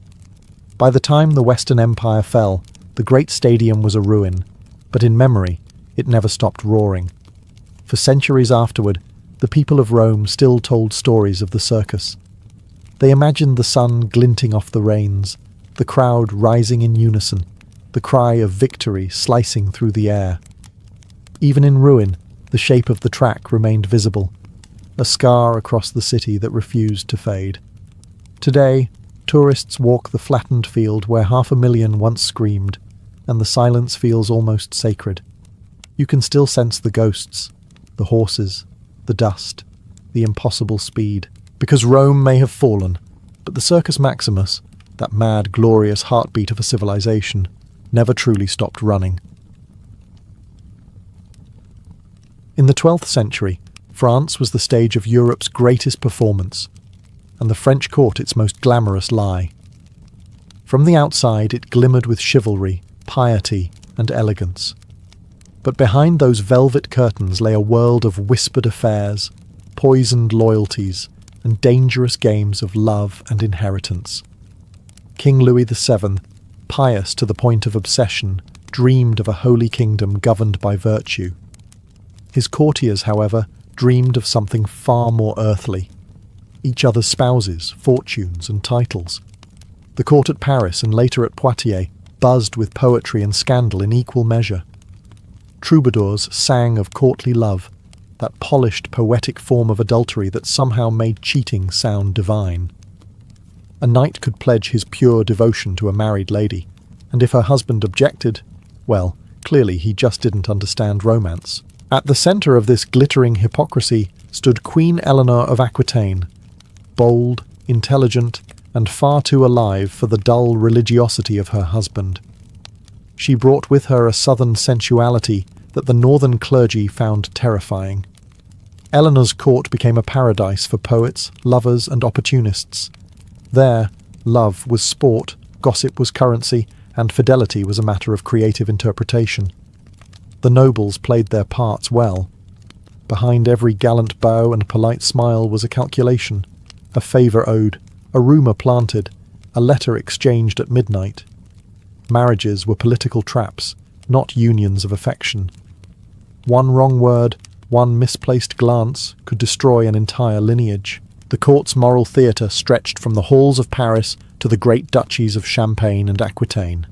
By the time the Western Empire fell, the great stadium was a ruin, but in memory, it never stopped roaring. For centuries afterward, the people of Rome still told stories of the circus. They imagined the sun glinting off the reins, the crowd rising in unison, the cry of victory slicing through the air. Even in ruin, the shape of the track remained visible, a scar across the city that refused to fade. Today, tourists walk the flattened field where 500,000 once screamed, and the silence feels almost sacred. You can still sense the ghosts, the horses, the dust, the impossible speed, because Rome may have fallen, but the Circus Maximus, that mad, glorious heartbeat of a civilization, never truly stopped running. In the 12th century, France was the stage of Europe's greatest performance, and the French court its most glamorous lie. From the outside it glimmered with chivalry, piety, and elegance. But behind those velvet curtains lay a world of whispered affairs, poisoned loyalties, and dangerous games of love and inheritance. King Louis VII, pious to the point of obsession, dreamed of a holy kingdom governed by virtue. His courtiers, however, dreamed of something far more earthly. Each other's spouses, fortunes, and titles. The court at Paris and later at Poitiers buzzed with poetry and scandal in equal measure. Troubadours sang of courtly love, that polished poetic form of adultery that somehow made cheating sound divine. A knight could pledge his pure devotion to a married lady, and if her husband objected, well, clearly he just didn't understand romance. At the centre of this glittering hypocrisy stood Queen Eleanor of Aquitaine, bold, intelligent, and far too alive for the dull religiosity of her husband. She brought with her a southern sensuality that the northern clergy found terrifying. Eleanor's court became a paradise for poets, lovers, and opportunists. There, love was sport, gossip was currency, and fidelity was a matter of creative interpretation. The nobles played their parts well. Behind every gallant bow and polite smile was a calculation, a favour owed, a rumour planted, a letter exchanged at midnight. Marriages were political traps, not unions of affection. One wrong word, one misplaced glance could destroy an entire lineage. The court's moral theatre stretched from the halls of Paris to the great duchies of Champagne and Aquitaine.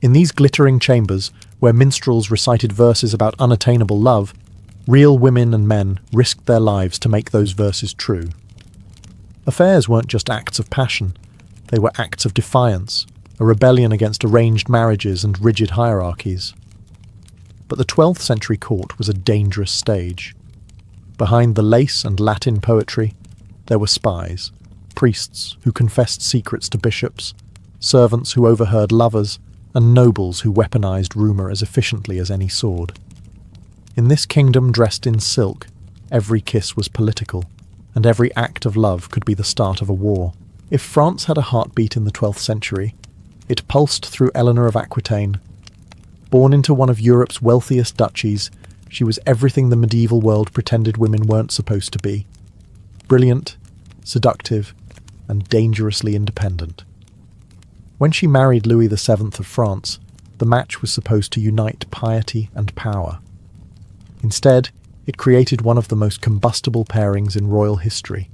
In these glittering chambers, where minstrels recited verses about unattainable love, real women and men risked their lives to make those verses true. Affairs weren't just acts of passion, they were acts of defiance, a rebellion against arranged marriages and rigid hierarchies. But the 12th century court was a dangerous stage. Behind the lace and Latin poetry, there were spies, priests who confessed secrets to bishops, servants who overheard lovers, and nobles who weaponized rumour as efficiently as any sword. In this kingdom dressed in silk, every kiss was political, and every act of love could be the start of a war. If France had a heartbeat in the 12th century, it pulsed through Eleanor of Aquitaine. Born into one of Europe's wealthiest duchies, she was everything the medieval world pretended women weren't supposed to be. Brilliant, seductive, and dangerously independent. When she married Louis VII of France, the match was supposed to unite piety and power. Instead, it created one of the most combustible pairings in royal history.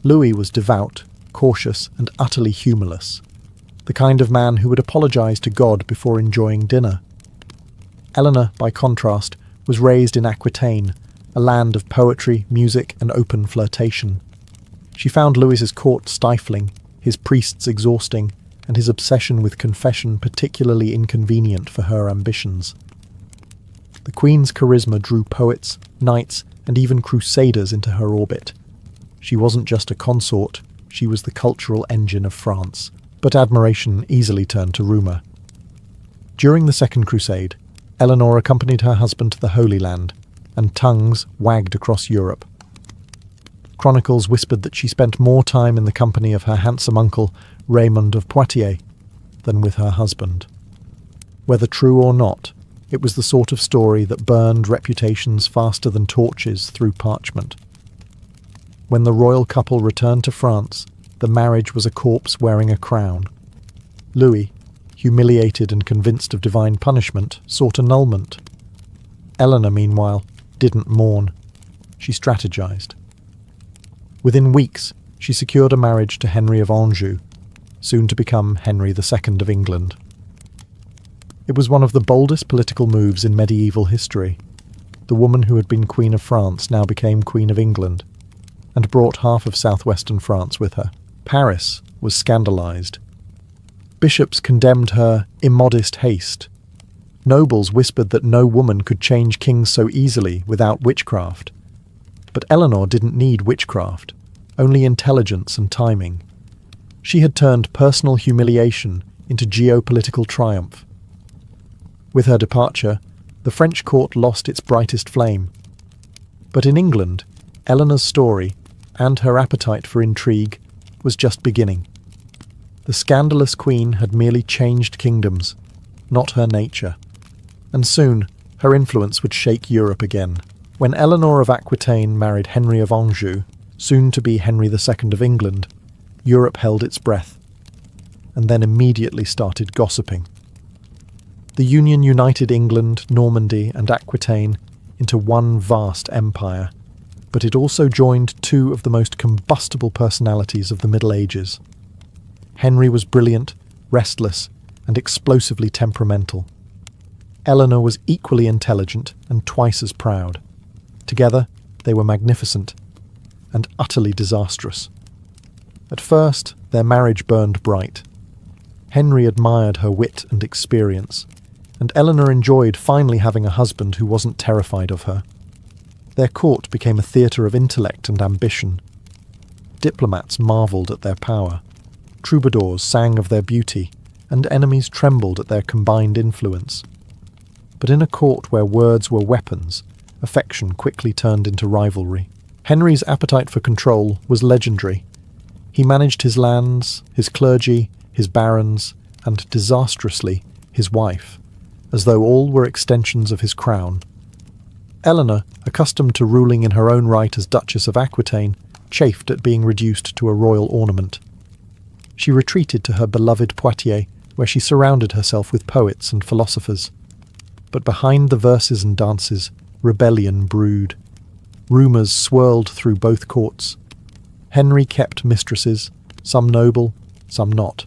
Louis was devout, cautious, and utterly humorless, the kind of man who would apologize to God before enjoying dinner. Eleanor, by contrast, was raised in Aquitaine, a land of poetry, music, and open flirtation. She found Louis's court stifling, his priests exhausting, and his obsession with confession particularly inconvenient for her ambitions. The Queen's charisma drew poets, knights, and even crusaders into her orbit. She wasn't just a consort, she was the cultural engine of France, but admiration easily turned to rumour. During the Second Crusade, Eleanor accompanied her husband to the Holy Land, and tongues wagged across Europe. Chronicles whispered that she spent more time in the company of her handsome uncle, Raymond of Poitiers, than with her husband. Whether true or not, it was the sort of story that burned reputations faster than torches through parchment. When the royal couple returned to France, the marriage was a corpse wearing a crown. Louis, humiliated and convinced of divine punishment, sought annulment. Eleanor, meanwhile, didn't mourn. She strategized. Within weeks, she secured a marriage to Henry of Anjou, soon to become Henry II of England. It was one of the boldest political moves in medieval history. The woman who had been Queen of France now became Queen of England, and brought half of southwestern France with her. Paris was scandalized. Bishops condemned her immodest haste. Nobles whispered that no woman could change kings so easily without witchcraft. But Eleanor didn't need witchcraft, only intelligence and timing. She had turned personal humiliation into geopolitical triumph. With her departure, the French court lost its brightest flame. But in England, Eleanor's story, and her appetite for intrigue, was just beginning. The scandalous queen had merely changed kingdoms, not her nature. And soon, her influence would shake Europe again. When Eleanor of Aquitaine married Henry of Anjou, soon to be Henry II of England, Europe held its breath, and then immediately started gossiping. The union united England, Normandy, and Aquitaine into one vast empire, but it also joined two of the most combustible personalities of the Middle Ages. Henry was brilliant, restless, and explosively temperamental. Eleanor was equally intelligent and twice as proud. Together, they were magnificent and utterly disastrous. At first, their marriage burned bright. Henry admired her wit and experience, and Eleanor enjoyed finally having a husband who wasn't terrified of her. Their court became a theatre of intellect and ambition. Diplomats marvelled at their power. Troubadours sang of their beauty, and enemies trembled at their combined influence. But in a court where words were weapons, affection quickly turned into rivalry. Henry's appetite for control was legendary. He managed his lands, his clergy, his barons, and, disastrously, his wife, as though all were extensions of his crown. Eleanor, accustomed to ruling in her own right as Duchess of Aquitaine, chafed at being reduced to a royal ornament. She retreated to her beloved Poitiers, where she surrounded herself with poets and philosophers. But behind the verses and dances, rebellion brewed. Rumours swirled through both courts. Henry kept mistresses, some noble, some not.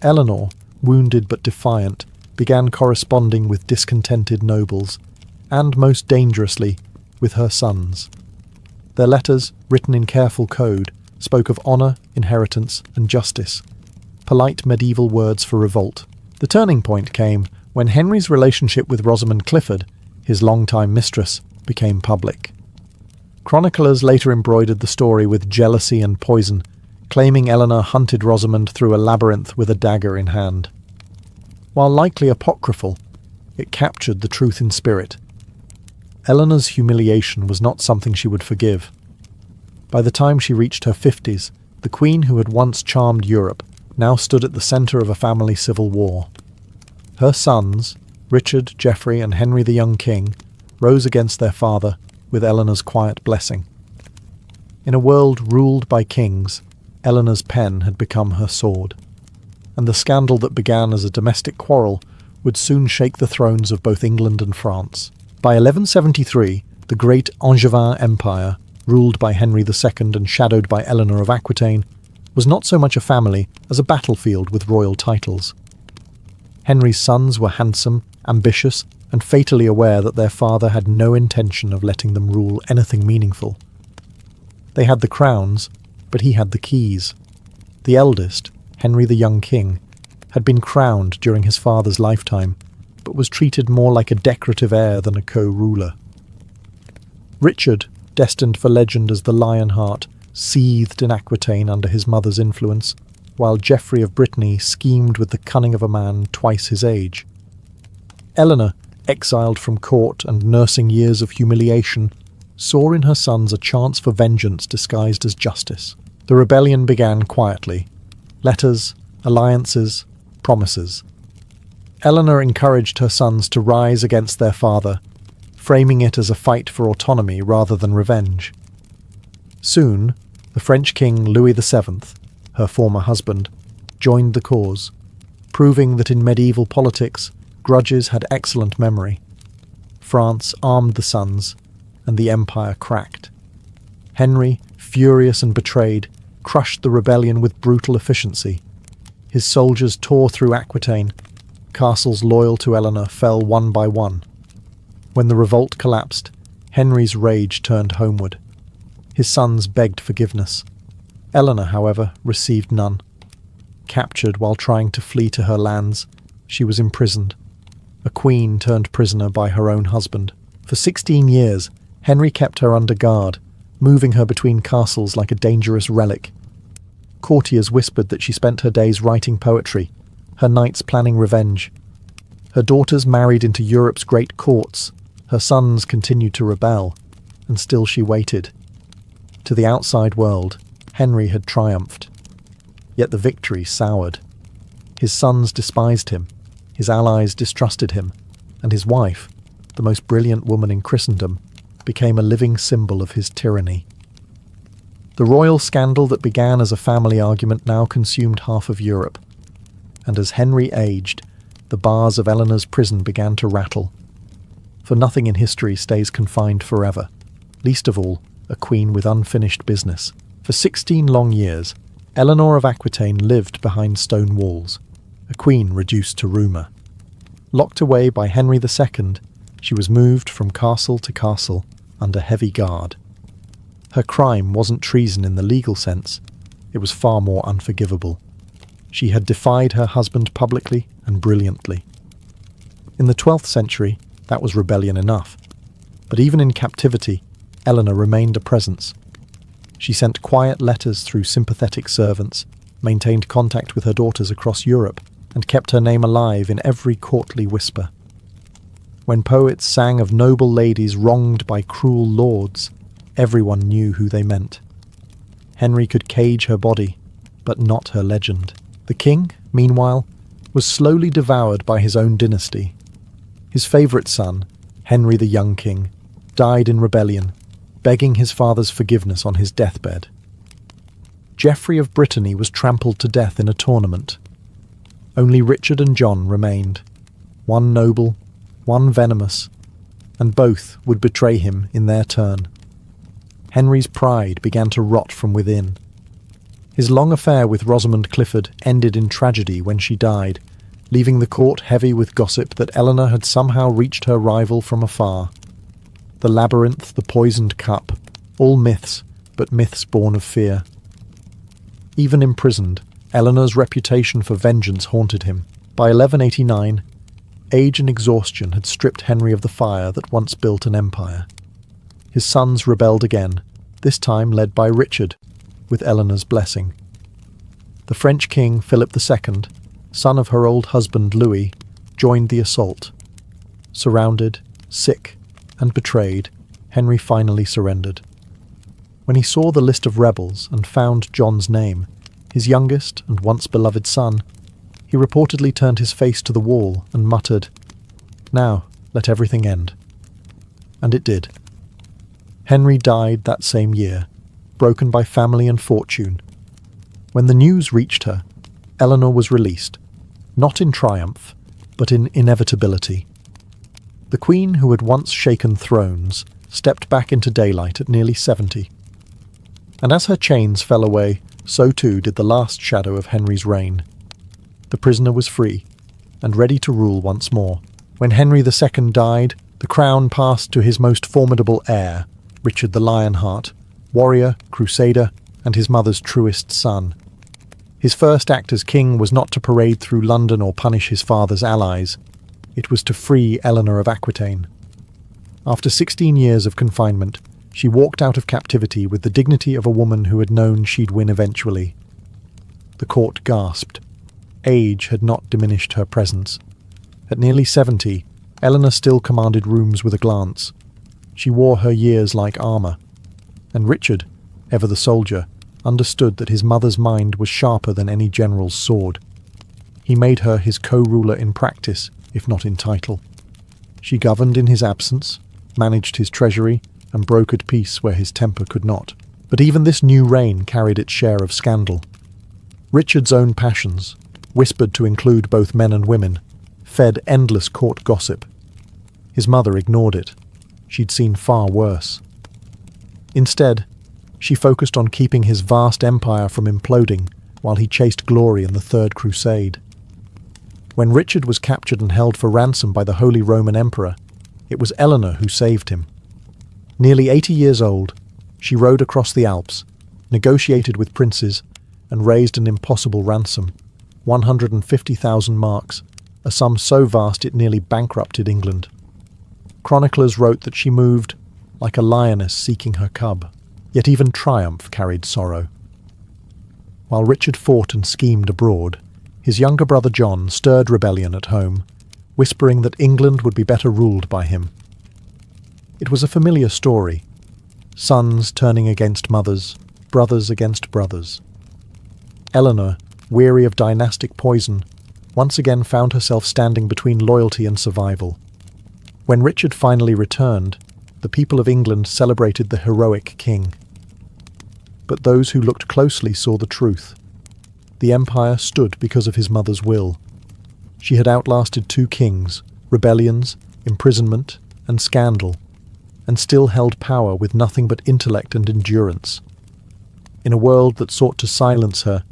Eleanor, wounded but defiant, began corresponding with discontented nobles, and most dangerously, with her sons. Their letters, written in careful code, spoke of honour, inheritance, and justice, polite medieval words for revolt. The turning point came when Henry's relationship with Rosamund Clifford, his longtime mistress, became public. Chroniclers later embroidered the story with jealousy and poison, claiming Eleanor hunted Rosamund through a labyrinth with a dagger in hand. While likely apocryphal, it captured the truth in spirit. Eleanor's humiliation was not something she would forgive. By the time she reached her 50s, the queen who had once charmed Europe now stood at the centre of a family civil war. Her sons, Richard, Geoffrey, and Henry the young king, rose against their father with Eleanor's quiet blessing. In a world ruled by kings, Eleanor's pen had become her sword, and the scandal that began as a domestic quarrel would soon shake the thrones of both England and France. By 1173, the great Angevin Empire, ruled by Henry II and shadowed by Eleanor of Aquitaine, was not so much a family as a battlefield with royal titles. Henry's sons were handsome, ambitious, and fatally aware that their father had no intention of letting them rule anything meaningful. They had the crowns, but he had the keys. The eldest, Henry the young king, had been crowned during his father's lifetime, but was treated more like a decorative heir than a co-ruler. Richard, destined for legend as the Lionheart, seethed in Aquitaine under his mother's influence, while Geoffrey of Brittany schemed with the cunning of a man twice his age. Eleanor, exiled from court and nursing years of humiliation, saw in her sons a chance for vengeance disguised as justice. The rebellion began quietly. Letters, alliances, promises. Eleanor encouraged her sons to rise against their father, framing it as a fight for autonomy rather than revenge. Soon, the French king Louis VII, her former husband, joined the cause, proving that in medieval politics, grudges had excellent memory. France armed the sons, and the empire cracked. Henry, furious and betrayed, crushed the rebellion with brutal efficiency. His soldiers tore through Aquitaine, castles loyal to Eleanor fell one by one. When the revolt collapsed, Henry's rage turned homeward. His sons begged forgiveness. Eleanor, however, received none. Captured while trying to flee to her lands, she was imprisoned. A queen turned prisoner by her own husband. For 16 years, Henry kept her under guard, moving her between castles like a dangerous relic. Courtiers whispered that she spent her days writing poetry, her nights planning revenge. Her daughters married into Europe's great courts, her sons continued to rebel, and still she waited. To the outside world, Henry had triumphed. Yet the victory soured. His sons despised him, his allies distrusted him, and his wife, the most brilliant woman in Christendom, became a living symbol of his tyranny. The royal scandal that began as a family argument now consumed half of Europe, and as Henry aged, the bars of Eleanor's prison began to rattle. For nothing in history stays confined forever, least of all a queen with unfinished business. For 16 long years, Eleanor of Aquitaine lived behind stone walls, a queen reduced to rumour. Locked away by Henry II, she was moved from castle to castle under heavy guard. Her crime wasn't treason in the legal sense, it was far more unforgivable. She had defied her husband publicly and brilliantly. In the 12th century, that was rebellion enough. But even in captivity, Eleanor remained a presence. She sent quiet letters through sympathetic servants, maintained contact with her daughters across Europe, and kept her name alive in every courtly whisper. When poets sang of noble ladies wronged by cruel lords, everyone knew who they meant. Henry could cage her body, but not her legend. The king, meanwhile, was slowly devoured by his own dynasty. His favourite son, Henry the young king, died in rebellion, begging his father's forgiveness on his deathbed. Geoffrey of Brittany was trampled to death in a tournament. Only Richard and John remained, one noble, one venomous, and both would betray him in their turn. Henry's pride began to rot from within. His long affair with Rosamund Clifford ended in tragedy when she died, leaving the court heavy with gossip that Eleanor had somehow reached her rival from afar. The labyrinth, the poisoned cup, all myths, but myths born of fear. Even imprisoned, Eleanor's reputation for vengeance haunted him. By 1189, age and exhaustion had stripped Henry of the fire that once built an empire. His sons rebelled again, this time led by Richard, with Eleanor's blessing. The French king Philip II, son of her old husband Louis, joined the assault. Surrounded, sick, and betrayed, Henry finally surrendered. When he saw the list of rebels and found John's name, his youngest and once beloved son, he reportedly turned his face to the wall and muttered, "Now, let everything end." And it did. Henry died that same year, broken by family and fortune. When the news reached her, Eleanor was released, not in triumph, but in inevitability. The queen who had once shaken thrones stepped back into daylight at nearly 70. And as her chains fell away, so too did the last shadow of Henry's reign. The prisoner was free, and ready to rule once more. When Henry II died, the crown passed to his most formidable heir, Richard the Lionheart, warrior, crusader, and his mother's truest son. His first act as king was not to parade through London or punish his father's allies. It was to free Eleanor of Aquitaine. After 16 years of confinement, she walked out of captivity with the dignity of a woman who had known she'd win eventually. The court gasped. Age had not diminished her presence. At nearly 70, Eleanor still commanded rooms with a glance. She wore her years like armour. And Richard, ever the soldier, understood that his mother's mind was sharper than any general's sword. He made her his co-ruler in practice, if not in title. She governed in his absence, managed his treasury, and brokered peace where his temper could not. But even this new reign carried its share of scandal. Richard's own passions, whispered to include both men and women, fed endless court gossip. His mother ignored it. She'd seen far worse. Instead, she focused on keeping his vast empire from imploding while he chased glory in the Third Crusade. When Richard was captured and held for ransom by the Holy Roman Emperor, it was Eleanor who saved him. Nearly 80 years old, she rode across the Alps, negotiated with princes, and raised an impossible ransom, 150,000 marks, a sum so vast it nearly bankrupted England. Chroniclers wrote that she moved like a lioness seeking her cub, yet even triumph carried sorrow. While Richard fought and schemed abroad, his younger brother John stirred rebellion at home, whispering that England would be better ruled by him. It was a familiar story, sons turning against mothers, brothers against brothers. Eleanor, weary of dynastic poison, once again found herself standing between loyalty and survival. When Richard finally returned, the people of England celebrated the heroic king. But those who looked closely saw the truth. The empire stood because of his mother's will. She had outlasted 2 kings, rebellions, imprisonment, and scandal, and still held power with nothing but intellect and endurance. In a world that sought to silence her,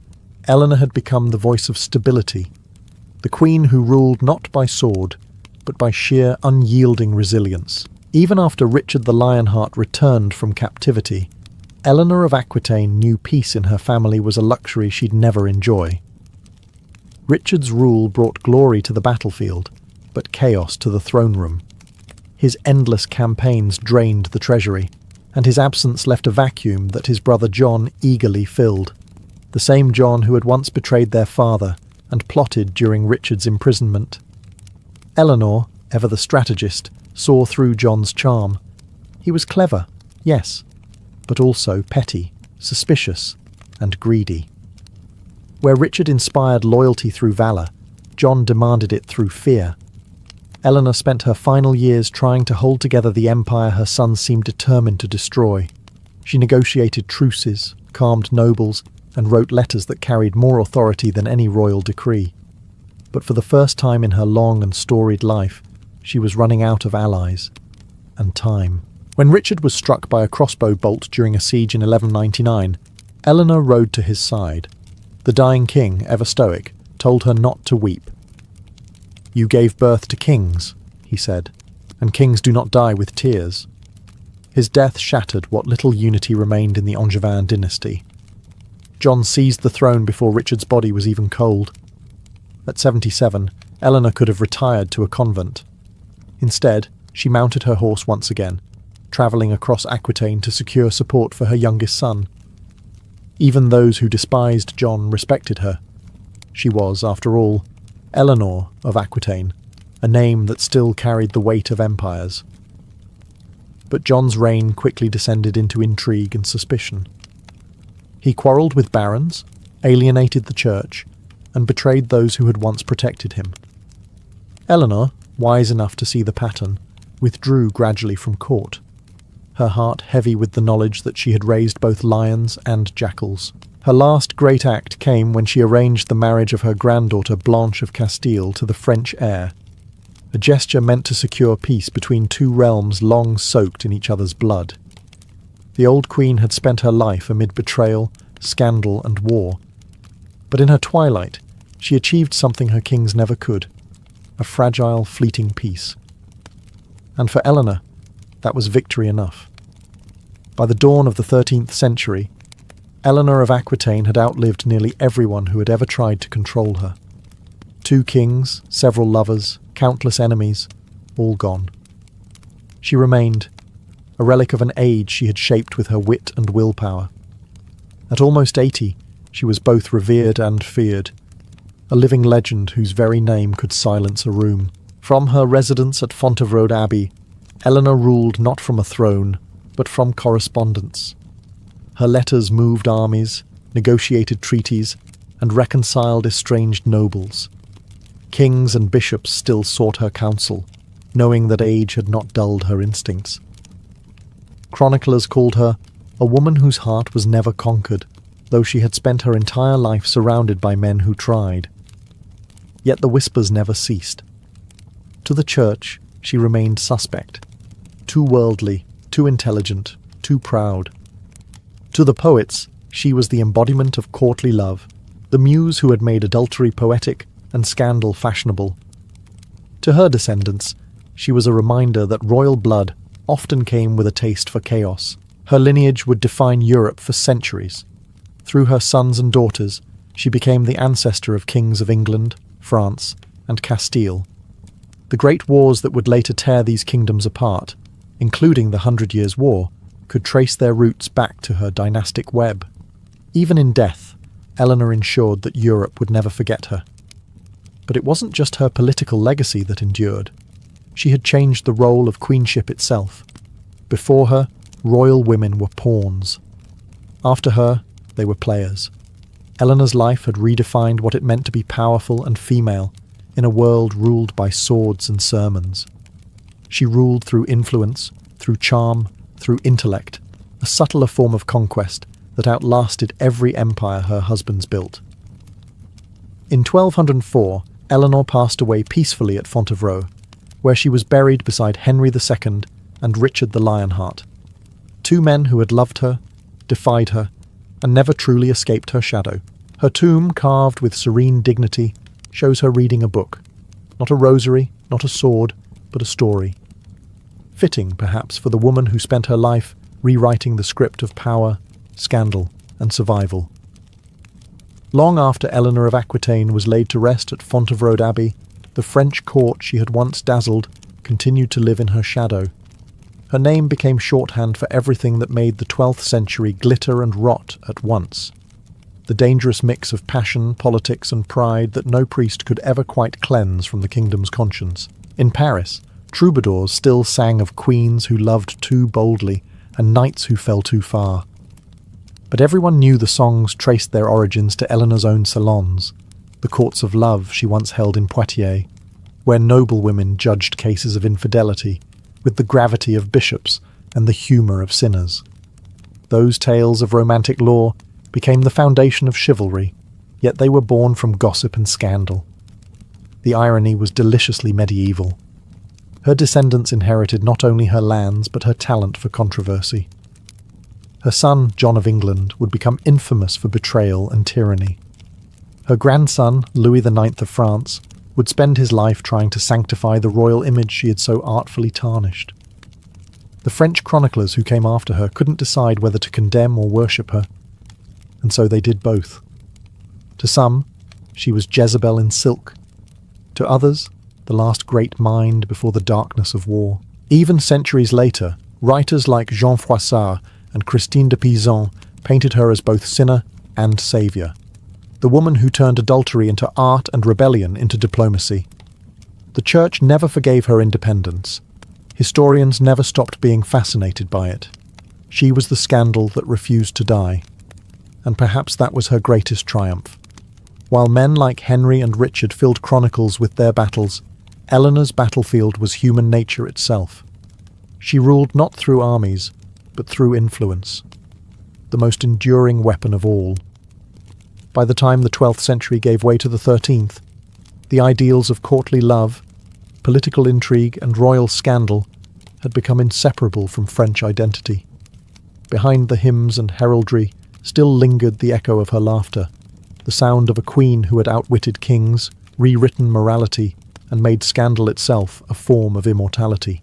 Eleanor had become the voice of stability, the queen who ruled not by sword, but by sheer unyielding resilience. Even after Richard the Lionheart returned from captivity, Eleanor of Aquitaine knew peace in her family was a luxury she'd never enjoy. Richard's rule brought glory to the battlefield, but chaos to the throne room. His endless campaigns drained the treasury, and his absence left a vacuum that his brother John eagerly filled. The same John who had once betrayed their father and plotted during Richard's imprisonment. Eleanor, ever the strategist, saw through John's charm. He was clever, yes, but also petty, suspicious, and greedy. Where Richard inspired loyalty through valour, John demanded it through fear. Eleanor spent her final years trying to hold together the empire her son seemed determined to destroy. She negotiated truces, calmed nobles, and wrote letters that carried more authority than any royal decree. But for the first time in her long and storied life, she was running out of allies and time. When Richard was struck by a crossbow bolt during a siege in 1199, Eleanor rode to his side. The dying king, ever stoic, told her not to weep. "You gave birth to kings," he said, "and kings do not die with tears." His death shattered what little unity remained in the Angevin dynasty. John seized the throne before Richard's body was even cold. At 77, Eleanor could have retired to a convent. Instead, she mounted her horse once again, travelling across Aquitaine to secure support for her youngest son. Even those who despised John respected her. She was, after all, Eleanor of Aquitaine, a name that still carried the weight of empires. But John's reign quickly descended into intrigue and suspicion. He quarrelled with barons, alienated the church, and betrayed those who had once protected him. Eleanor, wise enough to see the pattern, withdrew gradually from court, her heart heavy with the knowledge that she had raised both lions and jackals. Her last great act came when she arranged the marriage of her granddaughter Blanche of Castile to the French heir, a gesture meant to secure peace between 2 realms long soaked in each other's blood. The old queen had spent her life amid betrayal, scandal, and war, but in her twilight she achieved something her kings never could, a fragile, fleeting peace. And for Eleanor, that was victory enough. By the dawn of the 13th century, Eleanor of Aquitaine had outlived nearly everyone who had ever tried to control her. 2 kings, several lovers, countless enemies, all gone. She remained, a relic of an age she had shaped with her wit and willpower. At almost 80, she was both revered and feared, a living legend whose very name could silence a room. From her residence at Fontevraud Abbey, Eleanor ruled not from a throne, but from correspondence. Her letters moved armies, negotiated treaties, and reconciled estranged nobles. Kings and bishops still sought her counsel, knowing that age had not dulled her instincts. Chroniclers called her a woman whose heart was never conquered, though she had spent her entire life surrounded by men who tried. Yet the whispers never ceased. To the church, she remained suspect. Too worldly, too intelligent, too proud. To the poets, she was the embodiment of courtly love, the muse who had made adultery poetic and scandal fashionable. To her descendants, she was a reminder that royal blood often came with a taste for chaos. Her lineage would define Europe for centuries. Through her sons and daughters, she became the ancestor of kings of England, France, and Castile. The great wars that would later tear these kingdoms apart, including the 100 Years' War, could trace their roots back to her dynastic web. Even in death, Eleanor ensured that Europe would never forget her. But it wasn't just her political legacy that endured. She had changed the role of queenship itself. Before her, royal women were pawns. After her, they were players. Eleanor's life had redefined what it meant to be powerful and female in a world ruled by swords and sermons. She ruled through influence, through charm, through intellect, a subtler form of conquest that outlasted every empire her husbands built. In 1204, Eleanor passed away peacefully at Fontevraud, where she was buried beside Henry II and Richard the Lionheart, two men who had loved her, defied her, and never truly escaped her shadow. Her tomb, carved with serene dignity, shows her reading a book. Not a rosary, not a sword, but a story. Fitting, perhaps, for the woman who spent her life rewriting the script of power, scandal, and survival. Long after Eleanor of Aquitaine was laid to rest at Fontevraud Abbey, the French court she had once dazzled continued to live in her shadow. Her name became shorthand for everything that made the 12th century glitter and rot at once. The dangerous mix of passion, politics, and pride that no priest could ever quite cleanse from the kingdom's conscience. In Paris, troubadours still sang of queens who loved too boldly and knights who fell too far. But everyone knew the songs traced their origins to Eleanor's own salons, the courts of love she once held in Poitiers, where noble women judged cases of infidelity with the gravity of bishops and the humour of sinners. Those tales of romantic lore became the foundation of chivalry, yet they were born from gossip and scandal. The irony was deliciously medieval. Her descendants inherited not only her lands but her talent for controversy. Her son, John of England, would become infamous for betrayal and tyranny. Her grandson, Louis IX of France, would spend his life trying to sanctify the royal image she had so artfully tarnished. The French chroniclers who came after her couldn't decide whether to condemn or worship her, and so they did both. To some, she was Jezebel in silk. To others, the last great mind before the darkness of war. Even centuries later, writers like Jean Froissart and Christine de Pizan painted her as both sinner and saviour, the woman who turned adultery into art and rebellion into diplomacy. The Church never forgave her independence. Historians never stopped being fascinated by it. She was the scandal that refused to die. And perhaps that was her greatest triumph. While men like Henry and Richard filled chronicles with their battles, Eleanor's battlefield was human nature itself. She ruled not through armies, but through influence, the most enduring weapon of all. By the time the 12th century gave way to the 13th, the ideals of courtly love, political intrigue, and royal scandal had become inseparable from French identity. Behind the hymns and heraldry still lingered the echo of her laughter, the sound of a queen who had outwitted kings, rewritten morality, and made scandal itself a form of immortality.